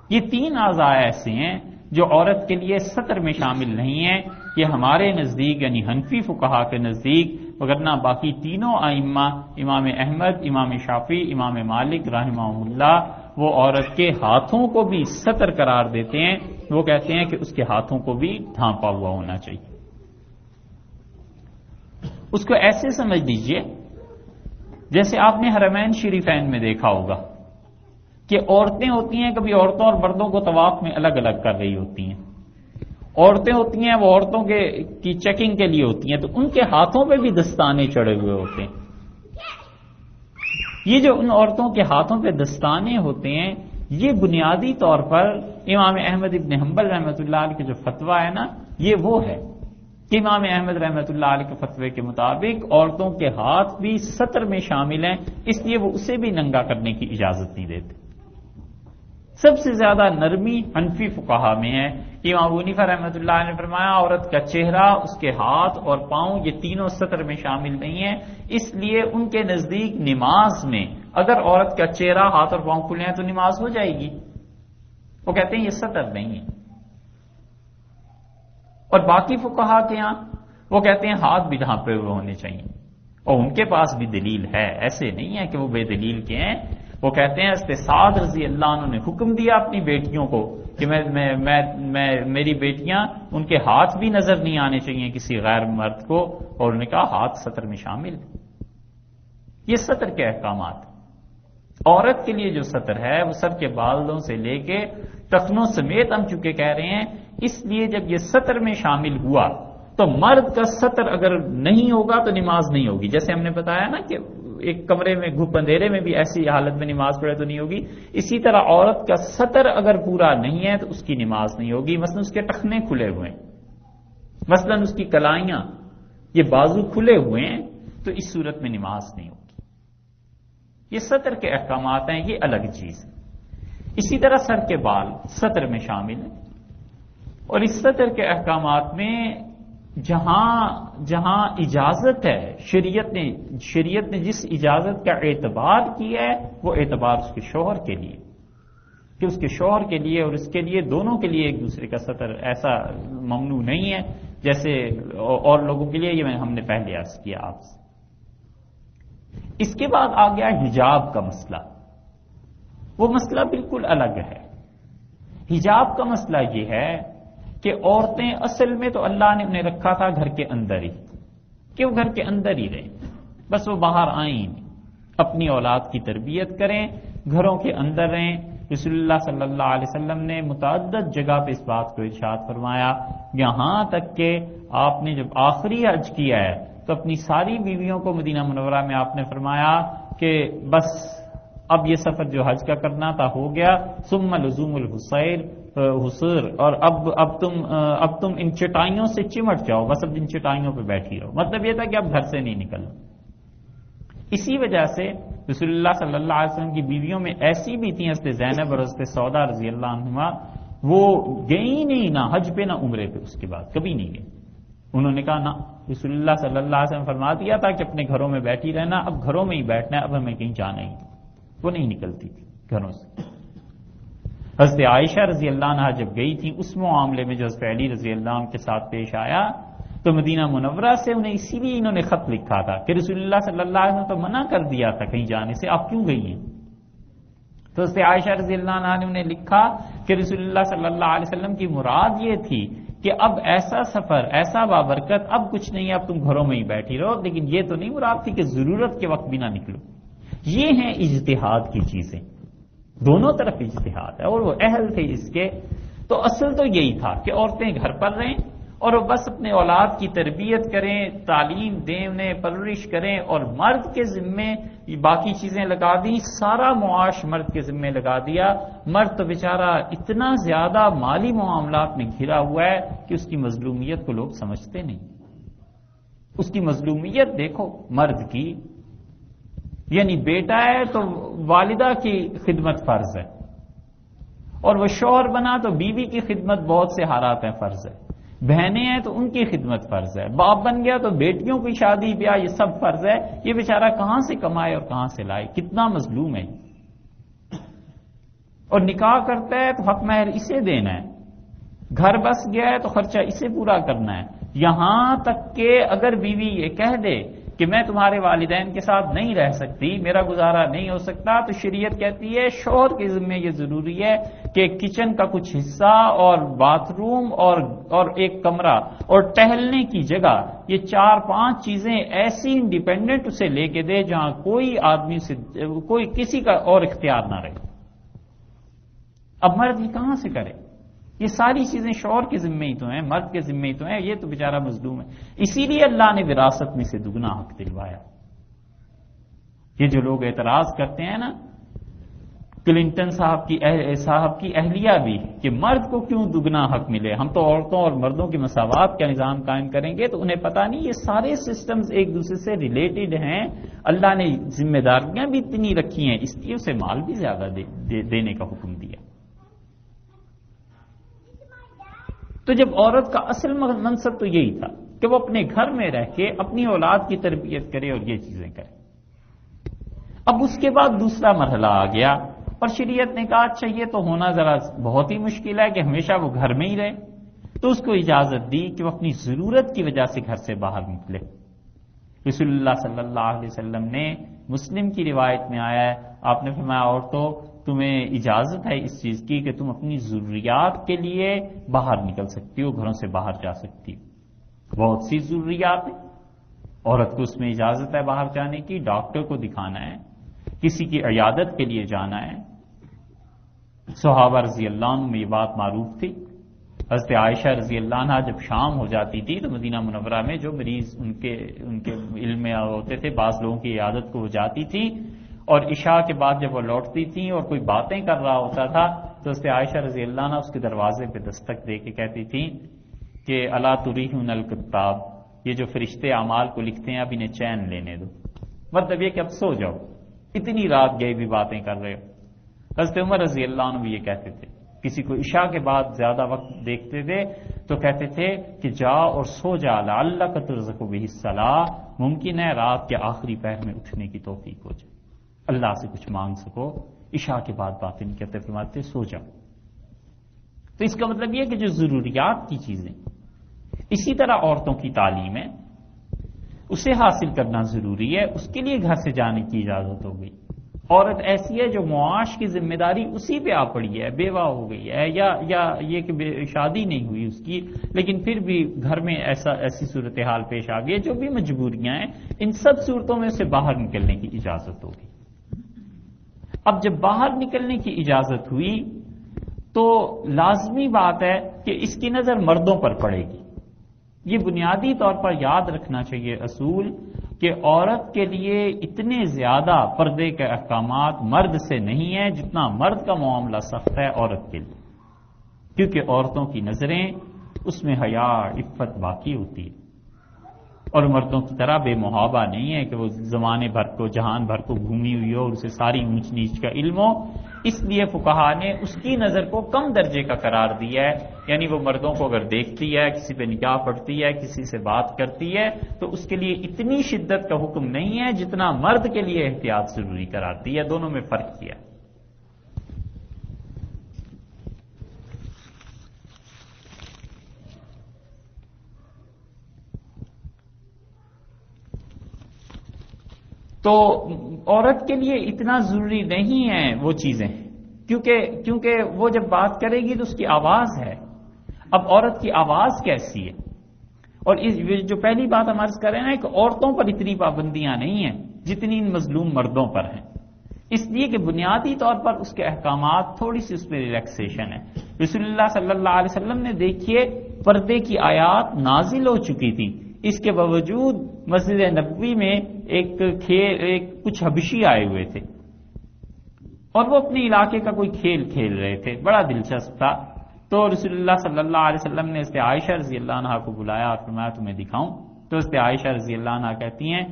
یہ تین اعضاء ایسے ہیں جو عورت کے لیے سطر میں شامل نہیں ہیں، یہ ہمارے نزدیک یعنی حنفی فقہا کے نزدیک، وگرنہ باقی تینوں ائمہ، امام احمد، امام شافعی، امام مالک رحمہ اللہ، وہ عورت کے ہاتھوں کو بھی سطر قرار دیتے ہیں، وہ کہتے ہیں کہ اس کے ہاتھوں کو بھی ڈھانپا ہوا ہونا چاہیے۔ اس کو ایسے سمجھ لیجئے جیسے آپ نے حرمین شریفین میں دیکھا ہوگا کہ عورتیں ہوتی ہیں، کبھی عورتوں اور مردوں کو طواف میں الگ الگ کر رہی ہوتی ہیں، عورتیں ہوتی ہیں وہ عورتوں کی چیکنگ کے لیے ہوتی ہیں، تو ان کے ہاتھوں پہ بھی دستانے چڑھے ہوئے ہوتے ہیں۔ یہ جو ان عورتوں کے ہاتھوں پہ دستانے ہوتے ہیں، یہ بنیادی طور پر امام احمد ابن حنبل رحمۃ اللہ علیہ کے جو فتویٰ ہے نا، یہ وہ ہے کہ امام احمد رحمۃ اللہ علیہ کے فتوے کے مطابق عورتوں کے ہاتھ بھی سطر میں شامل ہیں، اس لیے وہ اسے بھی ننگا کرنے کی اجازت نہیں دیتے۔ سب سے زیادہ نرمی حنفی فقہا میں ہے، امام ابو حنیفہ رحمۃ اللہ نے فرمایا عورت کا چہرہ، اس کے ہاتھ اور پاؤں یہ تینوں سطر میں شامل نہیں ہیں، اس لیے ان کے نزدیک نماز میں اگر عورت کا چہرہ، ہاتھ اور پاؤں کھلے ہیں تو نماز ہو جائے گی، وہ کہتے ہیں یہ سطر نہیں ہے۔ اور باقی فقہا کے ہاں وہ کہتے ہیں ہاتھ بھی ڈھانپے ہوئے ہونے چاہیے، اور ان کے پاس بھی دلیل ہے، ایسے نہیں ہے کہ وہ بے دلیل کے ہیں۔ وہ کہتے ہیں حضرت سعد رضی اللہ عنہ نے حکم دیا اپنی بیٹیوں کو کہ میری بیٹیاں ان کے ہاتھ بھی نظر نہیں آنے چاہیے کسی غیر مرد کو، اور انہوں نے کہا ہاتھ سطر میں شامل۔ یہ سطر کے احکامات، عورت کے لیے جو سطر ہے وہ سر کے بالوں سے لے کے ٹخنوں سمیت ہم چونکہ کہہ رہے ہیں، اس لیے جب یہ سطر میں شامل ہوا تو مرد کا سطر اگر نہیں ہوگا تو نماز نہیں ہوگی، جیسے ہم نے بتایا نا کہ ایک کمرے میں گھپ اندھیرے میں بھی ایسی حالت میں نماز پڑھے تو نہیں ہوگی، اسی طرح عورت کا سطر اگر پورا نہیں ہے تو اس کی نماز نہیں ہوگی۔ مثلا اس کے ٹخنے کھلے ہوئے ہیں، مثلا اس کی کلائیاں، یہ بازو کھلے ہوئے ہیں، تو اس صورت میں نماز نہیں ہوگی۔ یہ سطر کے احکامات ہیں، یہ الگ چیز ہے۔ اسی طرح سر کے بال سطر میں شامل ہیں، اور اس سطر کے احکامات میں جہاں اجازت ہے، شریعت نے جس اجازت کا اعتبار کیا ہے وہ اعتبار اس کے شوہر کے لیے، کہ اس کے شوہر کے لیے اور اس کے لیے دونوں کے لیے ایک دوسرے کا سطر ایسا ممنوع نہیں ہے جیسے اور لوگوں کے لیے، یہ ہم نے پہلے عرض کیا آپ سے۔ اس کے بعد آ گیا حجاب کا مسئلہ، وہ مسئلہ بالکل الگ ہے۔ حجاب کا مسئلہ یہ ہے کہ عورتیں اصل میں تو اللہ نے انہیں رکھا تھا گھر کے اندر ہی، کہ وہ گھر کے اندر ہی رہیں، بس وہ باہر آئیں نہیں، اپنی اولاد کی تربیت کریں، گھروں کے اندر رہیں۔ رسول اللہ صلی اللہ علیہ وسلم نے متعدد جگہ پہ اس بات کو ارشاد فرمایا، یہاں تک کہ آپ نے جب آخری حج کیا ہے تو اپنی ساری بیویوں کو مدینہ منورہ میں آپ نے فرمایا کہ بس اب یہ سفر جو حج کا کرنا تھا ہو گیا، ثم لزوم الحصیر، اور اب تم ان چٹائیوں سے چمٹ جاؤ، بس اب ان چٹائیوں پہ بیٹھی رہو۔ مطلب یہ تھا کہ اب گھر سے نہیں نکلنا۔ اسی وجہ سے رسول اللہ صلی اللہ علیہ وسلم کی بیویوں میں ایسی بھی تھیں، حضرت زینب اور حضرت سودا رضی اللہ عنہما، وہ گئی نہیں نہ حج پہ نہ عمرے پہ، اس کے بعد کبھی نہیں گئی۔ انہوں نے کہا نہ، رسول اللہ صلی اللہ علیہ وسلم فرما دیا تھا کہ اپنے گھروں میں بیٹھی رہنا، اب گھروں میں ہی بیٹھنا ہے، اب ہمیں کہیں جانا ہی نہیں۔ وہ نہیں نکلتی تھی گھروں سے۔ حضرت عائشہ رضی اللہ عنہا جب گئی تھی اس معاملے میں جو حضرت علی رضی اللہ عنہ کے ساتھ پیش آیا تو مدینہ منورہ سے انہیں اسی لیے انہوں نے خط لکھا تھا کہ رسول اللہ صلی اللہ علیہ وسلم تو منع کر دیا تھا کہیں جانے سے، آپ کیوں گئی ہیں؟ تو حضرت عائشہ رضی اللہ عنہا نے انہیں لکھا کہ رسول اللہ صلی اللہ علیہ وسلم کی مراد یہ تھی کہ اب ایسا سفر، ایسا بابرکت، اب کچھ نہیں، اب تم گھروں میں ہی بیٹھی رہو، لیکن یہ تو نہیں مراد تھی کہ ضرورت کے وقت بھی نہ نکلو۔ یہ ہیں اجتہاد کی چیزیں، دونوں طرف اجتہاد ہے، اور وہ اہل تھے اس کے۔ تو اصل تو یہی تھا کہ عورتیں گھر پر رہیں اور وہ بس اپنے اولاد کی تربیت کریں، تعلیم دیں، انہیں پرورش کریں، اور مرد کے ذمے باقی چیزیں لگا دیں، سارا معاش مرد کے ذمے لگا دیا۔ مرد تو بیچارہ اتنا زیادہ مالی معاملات میں گھرا ہوا ہے کہ اس کی مظلومیت کو لوگ سمجھتے نہیں۔ اس کی مظلومیت دیکھو مرد کی، یعنی بیٹا ہے تو والدہ کی خدمت فرض ہے، اور وہ شوہر بنا تو بیوی کی خدمت بہت سے حالات ہیں فرض ہے، بہنیں ہیں تو ان کی خدمت فرض ہے، باپ بن گیا تو بیٹیوں کی شادی بیاہ یہ سب فرض ہے۔ یہ بیچارہ کہاں سے کمائے اور کہاں سے لائے؟ کتنا مظلوم ہے۔ اور نکاح کرتا ہے تو حق مہر اسے دینا ہے، گھر بس گیا ہے تو خرچہ اسے پورا کرنا ہے، یہاں تک کہ اگر بیوی یہ کہہ دے کہ میں تمہارے والدین کے ساتھ نہیں رہ سکتی، میرا گزارا نہیں ہو سکتا، تو شریعت کہتی ہے شوہر کے ذمہ یہ ضروری ہے کہ کچن کا کچھ حصہ اور باتھ روم اور ایک کمرہ اور ٹہلنے کی جگہ، یہ 4-5 چیزیں ایسی انڈیپینڈنٹ اسے لے کے دے جہاں کوئی آدمی سے کوئی کسی کا اور اختیار نہ رہے۔ اب مرد یہ کہاں سے کرے؟ یہ ساری چیزیں شوہر کے ذمے ہی تو ہیں، مرد کے ذمے ہی تو ہیں، یہ تو بیچارہ مظلوم ہے۔ اسی لیے اللہ نے وراثت میں سے دگنا حق دلوایا۔ یہ جو لوگ اعتراض کرتے ہیں نا، کلنٹن صاحب کی اہلیہ بھی، کہ مرد کو کیوں دگنا حق ملے، ہم تو عورتوں اور مردوں کی مساوات کا نظام قائم کریں گے، تو انہیں پتہ نہیں یہ سارے سسٹمز ایک دوسرے سے ریلیٹڈ ہیں، اللہ نے ذمہ داریاں بھی اتنی رکھی ہیں، اس لیے اسے مال بھی زیادہ دینے کا حکم دیا۔ تو جب عورت کا اصل منصب تو یہی تھا کہ وہ اپنے گھر میں رہ کے اپنی اولاد کی تربیت کرے اور یہ چیزیں کرے۔ اب اس کے بعد دوسرا مرحلہ آ گیا اور شریعت نے کہا اچھا یہ تو ہونا ذرا بہت ہی مشکل ہے کہ ہمیشہ وہ گھر میں ہی رہے، تو اس کو اجازت دی کہ وہ اپنی ضرورت کی وجہ سے گھر سے باہر نکلے۔ رسول اللہ صلی اللہ علیہ وسلم نے، مسلم کی روایت میں آیا ہے، آپ نے فرمایا عورتوں تمہیں اجازت ہے اس چیز کی کہ تم اپنی ضروریات کے لیے باہر نکل سکتی ہو، گھروں سے باہر جا سکتی ہو۔ بہت سی ضروریات ہیں، عورت کو اس میں اجازت ہے باہر جانے کی، ڈاکٹر کو دکھانا ہے، کسی کی عیادت کے لیے جانا ہے۔ صحابہ رضی اللہ عنہ میں یہ بات معروف تھی۔ حضرت عائشہ رضی اللہ عنہ جب شام ہو جاتی تھی تو مدینہ منورہ میں جو مریض ان کے علم میں ہوتے تھے، بعض لوگوں کی عیادت کو وہ جاتی تھی، اور عشاء کے بعد جب وہ لوٹتی تھیں اور کوئی باتیں کر رہا ہوتا تھا تو حضرت عائشہ رضی اللہ عنہ اس کے دروازے پہ دستک دے کے کہتی تھیں کہ الا تریحون الکتاب، یہ جو فرشتے اعمال کو لکھتے ہیں اب انہیں چین لینے دو، مطلب یہ کہ اب سو جاؤ، اتنی رات گئے بھی باتیں کر رہے ہو۔ حضرت عمر رضی اللہ عنہ بھی یہ کہتے تھے، کسی کو عشاء کے بعد زیادہ وقت دیکھتے تھے تو کہتے تھے کہ جا اور سو جا، لعلک ترزق بہ الصلاۃ، ممکن ہے رات کے آخری پہر میں اٹھنے کی توفیق ہو جائے، اللہ سے کچھ مانگ سکو، عشاء کے بعد باتیں نہیں کرتے، فرماتے سو جاؤ۔ تو اس کا مطلب یہ کہ جو ضروریات کی چیزیں، اسی طرح عورتوں کی تعلیم ہے، اسے حاصل کرنا ضروری ہے، اس کے لیے گھر سے جانے کی اجازت ہو گئی۔ عورت ایسی ہے جو معاش کی ذمہ داری اسی پہ آ پڑی ہے، بیوہ ہو گئی ہے یا یہ کہ شادی نہیں ہوئی اس کی، لیکن پھر بھی گھر میں ایسی صورتحال پیش آ گئی ہے، جو بھی مجبوریاں ہیں، ان سب صورتوں میں اسے باہر نکلنے کی اجازت ہوگی۔ اب جب باہر نکلنے کی اجازت ہوئی تو لازمی بات ہے کہ اس کی نظر مردوں پر پڑے گی۔ یہ بنیادی طور پر یاد رکھنا چاہیے اصول کہ عورت کے لیے اتنے زیادہ پردے کے احکامات مرد سے نہیں ہیں جتنا مرد کا معاملہ سخت ہے عورت کے لیے، کیونکہ عورتوں کی نظریں اس میں حیا عفت باقی ہوتی ہے، اور مردوں کی طرح بے محابہ نہیں ہے کہ وہ زمانے بھر کو جہان بھر کو گھومی ہوئی ہو اور اسے ساری اونچ نیچ کا علم ہو۔ اس لیے فقہا نے اس کی نظر کو کم درجے کا قرار دیا ہے، یعنی وہ مردوں کو اگر دیکھتی ہے، کسی پہ نگاہ پڑتی ہے، کسی سے بات کرتی ہے تو اس کے لیے اتنی شدت کا حکم نہیں ہے جتنا مرد کے لیے احتیاط ضروری قرار دیا ہے۔ دونوں میں فرق کیا ہے۔ تو عورت کے لیے اتنا ضروری نہیں ہے وہ چیزیں، کیونکہ وہ جب بات کرے گی تو اس کی آواز ہے۔ اب عورت کی آواز کیسی ہے؟ اور جو پہلی بات ہم عرض کر رہے ہیں کہ عورتوں پر اتنی پابندیاں نہیں ہیں جتنی ان مظلوم مردوں پر ہیں، اس لیے کہ بنیادی طور پر اس کے احکامات تھوڑی سی اس میں ریلیکسیشن ہے۔ رسول اللہ صلی اللہ علیہ وسلم نے دیکھیے پردے کی آیات نازل ہو چکی تھی، اس کے باوجود مسجد نبوی میں کچھ حبشی آئے ہوئے تھے اور وہ اپنے علاقے کا کوئی کھیل کھیل رہے تھے، بڑا دلچسپ تھا۔ تو رسول اللہ صلی اللہ علیہ وسلم نے حضرت عائشہ رضی اللہ عنہا کو بلایا اور فرمایا تمہیں دکھاؤں؟ تو حضرت عائشہ رضی اللہ عنہا کہتی ہیں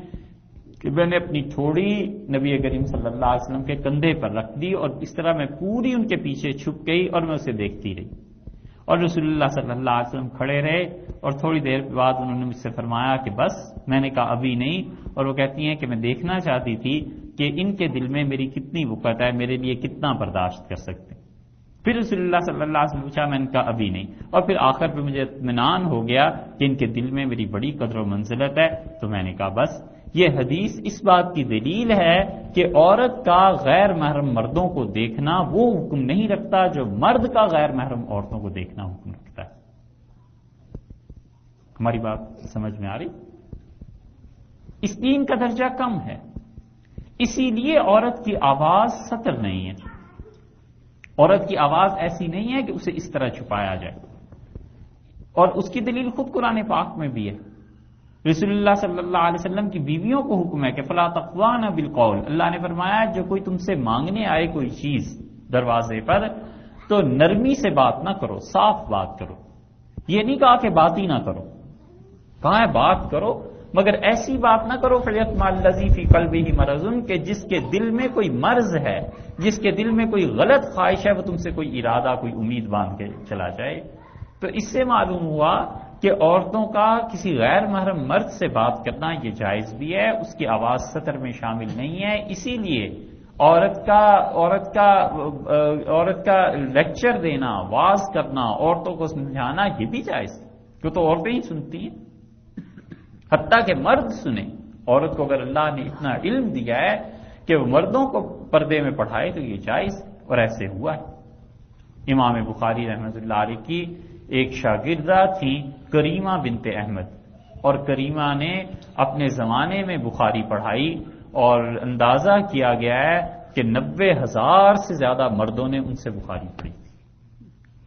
کہ میں نے اپنی تھوڑی نبی کریم صلی اللہ علیہ وسلم کے کندھے پر رکھ دی اور اس طرح میں پوری ان کے پیچھے چھپ گئی اور میں اسے دیکھتی رہی، اور رسول اللہ صلی اللہ علیہ وسلم کھڑے رہے اور تھوڑی دیر بعد انہوں نے مجھ سے فرمایا کہ بس، میں نے کہا ابھی نہیں، اور وہ کہتی ہیں کہ میں دیکھنا چاہتی تھی کہ ان کے دل میں میری کتنی وقت ہے، میرے لیے کتنا برداشت کر سکتے ہیں۔ پھر رسول اللہ صلی اللہ علیہ وسلم پوچھا، میں نے کہا ابھی نہیں، اور پھر آخر پہ مجھے اطمینان ہو گیا کہ ان کے دل میں میری بڑی قدر و منزلت ہے، تو میں نے کہا بس۔ یہ حدیث اس بات کی دلیل ہے کہ عورت کا غیر محرم مردوں کو دیکھنا وہ حکم نہیں رکھتا جو مرد کا غیر محرم عورتوں کو دیکھنا حکم رکھتا ہے۔ ہماری بات سمجھ میں آ رہی؟ اس دین کا درجہ کم ہے، اسی لیے عورت کی آواز سطر نہیں ہے، عورت کی آواز ایسی نہیں ہے کہ اسے اس طرح چھپایا جائے، اور اس کی دلیل خود قرآن پاک میں بھی ہے۔ رسول اللہ صلی اللہ علیہ وسلم کی بیویوں کو حکم ہے کہ فلا تخضعن بالقول، اللہ نے فرمایا جو کوئی تم سے مانگنے آئے کوئی چیز دروازے پر تو نرمی سے بات نہ کرو، صاف بات کرو۔ یہ نہیں کہا کہ بات ہی نہ کرو، کہا ہے بات کرو، مگر ایسی بات نہ کرو فَلْيَطْمَعِ الَّذِي فِي قَلْبِهِ مَرَضٌ کہ جس کے دل میں کوئی مرض ہے، جس کے دل میں کوئی غلط خواہش ہے، وہ تم سے کوئی ارادہ کوئی امید باندھ کے چلا جائے۔ تو اس سے معلوم ہوا کہ عورتوں کا کسی غیر محرم مرد سے بات کرنا یہ جائز بھی ہے، اس کی آواز سطر میں شامل نہیں ہے۔ اسی لیے عورت کا لیکچر دینا، واز کرنا، عورتوں کو سمجھانا یہ بھی جائز ہے، کیوں تو عورتیں ہی سنتی ہیں، حتیٰ کہ مرد سنیں۔ عورت کو اگر اللہ نے اتنا علم دیا ہے کہ وہ مردوں کو پردے میں پڑھائے تو یہ جائز، اور ایسے ہوا ہے۔ امام بخاری رحمۃ اللہ علیہ کی ایک شاگردہ تھی کریمہ بنت احمد، اور کریمہ نے اپنے زمانے میں بخاری پڑھائی، اور اندازہ کیا گیا ہے کہ 90,000 سے زیادہ مردوں نے ان سے بخاری پڑھی تھی۔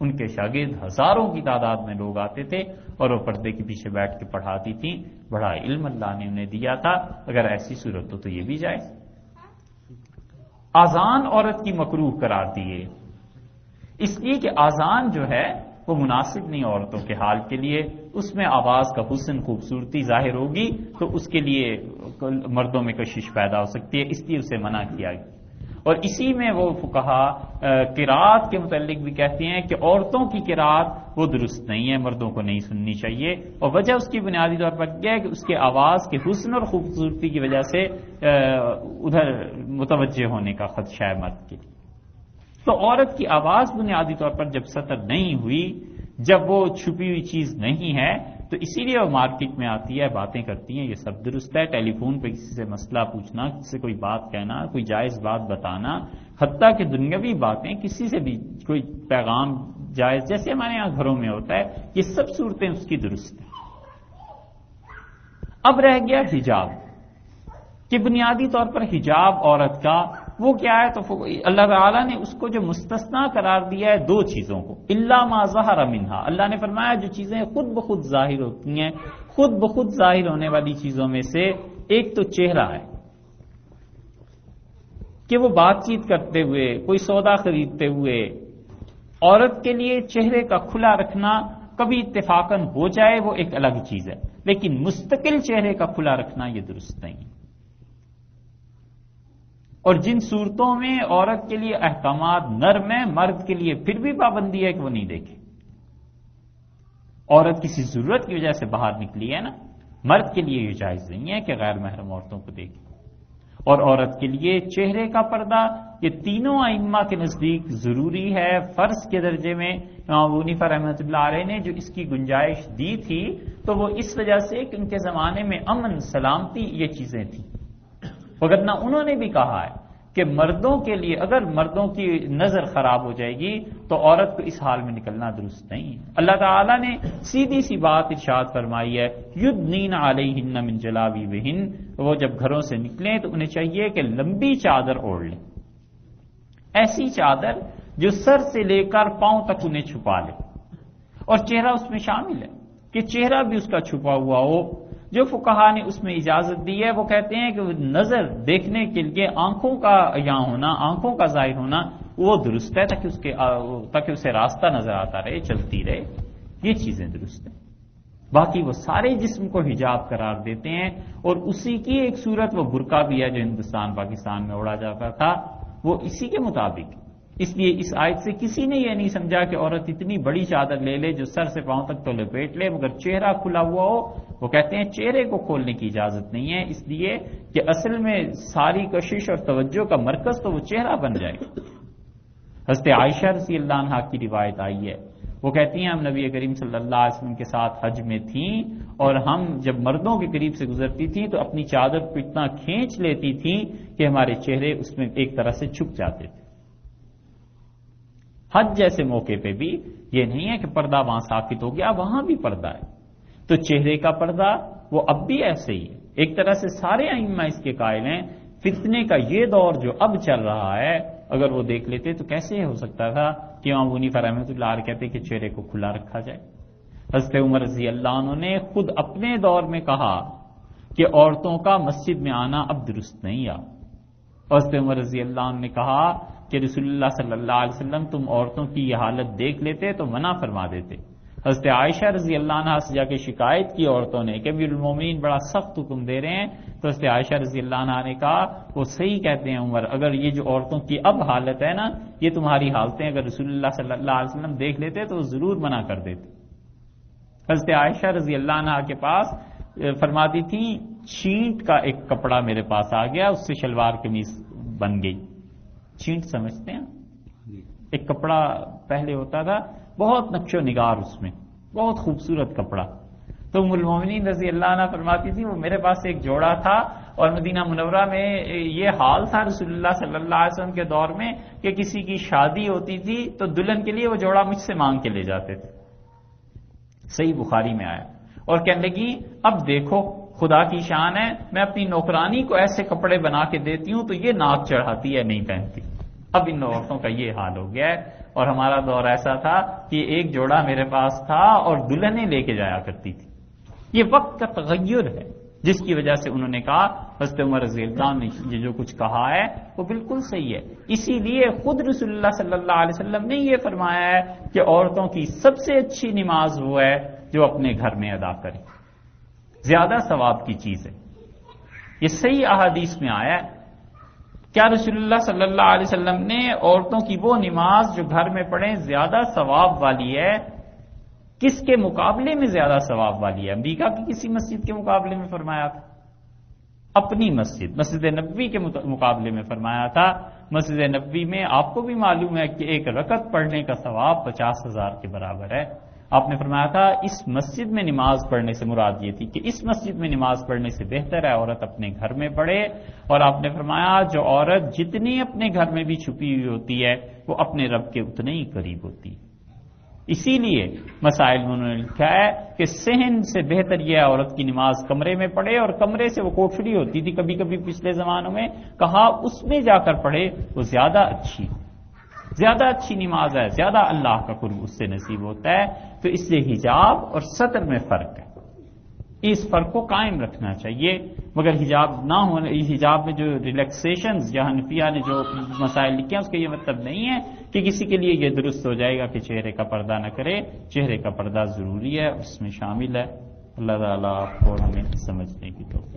ان کے شاگرد ہزاروں کی تعداد میں لوگ آتے تھے اور وہ پردے کے پیچھے بیٹھ کے پڑھاتی تھیں، بڑا علم اللہ نے انہیں دیا تھا۔ اگر ایسی صورت ہو تو یہ بھی جائز۔ آذان عورت کی مکروہ قرار دی ہے، اس لیے کہ آذان جو ہے وہ مناسب نہیں عورتوں کے حال کے لیے، اس میں آواز کا حسن خوبصورتی ظاہر ہوگی تو اس کے لیے مردوں میں کشش پیدا ہو سکتی ہے، اس لیے اسے منع کیا گیا۔ اور اسی میں وہ فقہا قرات کے متعلق بھی کہتے ہیں کہ عورتوں کی قرات وہ درست نہیں ہے، مردوں کو نہیں سننی چاہیے، اور وجہ اس کی بنیادی طور پر یہ ہے کہ اس کے آواز کے حسن اور خوبصورتی کی وجہ سے ادھر متوجہ ہونے کا خدشہ ہے مرد کے لیے۔ تو عورت کی آواز بنیادی طور پر جب سطر نہیں ہوئی، جب وہ چھپی ہوئی چیز نہیں ہے، تو تو اسی لیے وہ مارکیٹ میں آتی ہے، باتیں کرتی ہیں، یہ سب درست ہے۔ ٹیلی فون پہ کسی سے مسئلہ پوچھنا، کسی سے کوئی بات کہنا، کوئی جائز بات بتانا، حتیٰ کہ دنیاوی باتیں کسی سے بھی کوئی پیغام جائز، جیسے ہمارے یہاں گھروں میں ہوتا ہے، یہ سب صورتیں اس کی درست ہیں۔ اب رہ گیا حجاب، کہ بنیادی طور پر حجاب عورت کا وہ کیا ہے، تو اللہ تعالیٰ نے اس کو جو مستثنا قرار دیا ہے دو چیزوں کو، الا ما ظہر منہا، اللہ نے فرمایا جو چیزیں خود بخود ظاہر ہوتی ہیں، خود بخود ظاہر ہونے والی چیزوں میں سے ایک تو چہرہ ہے، کہ وہ بات چیت کرتے ہوئے، کوئی سودا خریدتے ہوئے عورت کے لیے چہرے کا کھلا رکھنا کبھی اتفاقاً ہو جائے وہ ایک الگ چیز ہے، لیکن مستقل چہرے کا کھلا رکھنا یہ درست نہیں ہے۔ اور جن صورتوں میں عورت کے لیے احکامات نرم ہیں، مرد کے لیے پھر بھی پابندی ہے کہ وہ نہیں دیکھے۔ عورت کسی ضرورت کی وجہ سے باہر نکلی ہے نا، مرد کے لیے یہ جائز نہیں ہے کہ غیر محرم عورتوں کو دیکھے۔ اور عورت کے لیے چہرے کا پردہ یہ تینوں ائمہ کے نزدیک ضروری ہے، فرض کے درجے میں۔ امام ابو حنیفہ رحمۃ اللہ علیہ نے جو اس کی گنجائش دی تھی تو وہ اس وجہ سے کہ ان کے زمانے میں امن سلامتی یہ چیزیں تھیں، وگرنہ انہوں نے بھی کہا ہے کہ مردوں کے لیے اگر مردوں کی نظر خراب ہو جائے گی تو عورت کو اس حال میں نکلنا درست نہیں ہے۔ اللہ تعالیٰ نے سیدھی سی بات ارشاد فرمائی ہے، یدنین علیہن من جلابیبہن، وہ جب گھروں سے نکلیں تو انہیں چاہیے کہ لمبی چادر اوڑھ لیں، ایسی چادر جو سر سے لے کر پاؤں تک انہیں چھپا لے، اور چہرہ اس میں شامل ہے کہ چہرہ بھی اس کا چھپا ہوا ہو۔ جو فقہا نے اس میں اجازت دی ہے وہ کہتے ہیں کہ نظر دیکھنے کے لیے آنکھوں کا یہاں ہونا، آنکھوں کا ظاہر ہونا وہ درست ہے تاکہ اسے راستہ نظر آتا رہے، چلتی رہے، یہ چیزیں درست ہیں۔ باقی وہ سارے جسم کو حجاب قرار دیتے ہیں، اور اسی کی ایک صورت وہ برقع بھی ہے جو ہندوستان پاکستان میں اڑا جاتا تھا، وہ اسی کے مطابق۔ اس لیے اس آیت سے کسی نے یہ نہیں سمجھا کہ عورت اتنی بڑی چادر لے لے جو سر سے پاؤں تک تو لپیٹ لے مگر چہرہ کھلا ہوا ہو۔ وہ کہتے ہیں چہرے کو کھولنے کی اجازت نہیں ہے، اس لیے کہ اصل میں ساری کوشش اور توجہ کا مرکز تو وہ چہرہ بن جائے گا۔ حضرت عائشہ رضی اللہ عنہا کی روایت آئی ہے، وہ کہتی ہیں ہم نبی کریم صلی اللہ علیہ وسلم کے ساتھ حج میں تھیں، اور ہم جب مردوں کے قریب سے گزرتی تھیں تو اپنی چادر کو اتنا کھینچ لیتی تھیں کہ ہمارے چہرے اس میں ایک طرح سے چھپ جاتے تھے۔ حج جیسے موقع پہ بھی یہ نہیں ہے کہ پردہ وہاں ساکت ہو گیا، وہاں بھی پردہ ہے، تو چہرے کا پردہ وہ اب بھی ایسے ہی ہے۔ ایک طرح سے سارے ائمہ اس کے قائل ہیں، فتنے کا یہ دور جو اب چل رہا ہے اگر وہ دیکھ لیتے تو کیسے ہو سکتا تھا کہ امام ابو حنیفہ رحمۃ اللہ علیہ کہتے کہ چہرے کو کھلا رکھا جائے۔ حضرت عمر رضی اللہ عنہ نے خود اپنے دور میں کہا کہ عورتوں کا مسجد میں آنا اب درست نہیں ہے۔ حضرت عمر رضی اللہ عنہ نے کہا کہ رسول اللہ صلی اللہ علیہ وسلم تم عورتوں کی یہ حالت دیکھ لیتے تو منع فرما دیتے۔ حضرت عائشہ رضی اللہ عنہ سے جا کے شکایت کی عورتوں نے کہ امیر المومنین بڑا سخت حکم دے رہے ہیں، تو حضرت عائشہ رضی اللہ عنہ نے کہا وہ صحیح کہتے ہیں عمر، اگر یہ جو عورتوں کی اب حالت ہے نا یہ تمہاری حالتیں اگر رسول اللہ صلی اللہ علیہ وسلم دیکھ لیتے تو وہ ضرور منع کر دیتے۔ حضرت عائشہ رضی اللہ عنہ کے پاس فرماتی تھی چھینٹ کا ایک کپڑا میرے پاس آ گیا، اس سے شلوار قمیض بن گئی۔ چھینٹ سمجھتے ہیں؟ ایک کپڑا پہلے ہوتا تھا بہت نقش و نگار، اس میں بہت خوبصورت کپڑا، تو ام المومنین رضی اللہ عنہ فرماتی تھی وہ میرے پاس ایک جوڑا تھا، اور مدینہ منورہ میں یہ حال تھا رسول اللہ صلی اللہ علیہ وسلم کے دور میں کہ کسی کی شادی ہوتی تھی تو دلہن کے لیے وہ جوڑا مجھ سے مانگ کے لے جاتے تھے۔ صحیح بخاری میں آیا، اور کہنے لگی اب دیکھو خدا کی شان ہے، میں اپنی نوکرانی کو ایسے کپڑے بنا کے دیتی ہوں تو یہ ناک چڑھاتی ہے نہیں پہنتی۔ اب ان عورتوں کا یہ حال ہو گیا ہے، اور ہمارا دور ایسا تھا کہ ایک جوڑا میرے پاس تھا اور دلہنیں لے کے جایا کرتی تھی۔ یہ وقت کا تغیر ہے جس کی وجہ سے انہوں نے کہا، حضرت عمر رضی اللہ عنہ نے جو کچھ کہا ہے وہ بالکل صحیح ہے۔ اسی لیے خود رسول اللہ صلی اللہ علیہ وسلم نے یہ فرمایا ہے کہ عورتوں کی سب سے اچھی نماز وہ ہے جو اپنے گھر میں ادا کرے، زیادہ ثواب کی چیز ہے۔ یہ صحیح احادیث میں آیا ہے۔ کیا رسول اللہ صلی اللہ علیہ وسلم نے عورتوں کی وہ نماز جو گھر میں پڑھیں زیادہ ثواب والی ہے، کس کے مقابلے میں زیادہ ثواب والی ہے؟ امریکہ کی کسی مسجد کے مقابلے میں فرمایا تھا؟ اپنی مسجد نبوی کے مقابلے میں فرمایا تھا۔ مسجد نبوی میں آپ کو بھی معلوم ہے کہ ایک رکعت پڑھنے کا ثواب 50,000 کے برابر ہے۔ آپ نے فرمایا تھا اس مسجد میں نماز پڑھنے سے مراد یہ تھی کہ اس مسجد میں نماز پڑھنے سے بہتر ہے عورت اپنے گھر میں پڑھے، اور آپ نے فرمایا جو عورت جتنی اپنے گھر میں بھی چھپی ہوئی ہوتی ہے وہ اپنے رب کے اتنے ہی قریب ہوتی ہے۔ اسی لیے مسائل میں انہوں نے لکھا ہے کہ صحن سے بہتر یہ ہے عورت کی نماز کمرے میں پڑھے، اور کمرے سے وہ کوٹھڑی ہوتی تھی کبھی کبھی پچھلے زمانوں میں، کہا اس میں جا کر پڑھے، وہ زیادہ اچھی نماز ہے، زیادہ اللہ کا قرب اس سے نصیب ہوتا ہے۔ تو اس سے حجاب اور ستر میں فرق ہے، اس فرق کو قائم رکھنا چاہیے۔ مگر حجاب نہ ہونے، حجاب میں جو ریلیکسیشنز یا حنفیہ نے جو مسائل لکھے ہیں اس کا یہ مطلب نہیں ہے کہ کسی کے لیے یہ درست ہو جائے گا کہ چہرے کا پردہ نہ کرے، چہرے کا پردہ ضروری ہے، اس میں شامل ہے۔ اللہ تعالیٰ آپ کو ہمیں سمجھنے کی توفیق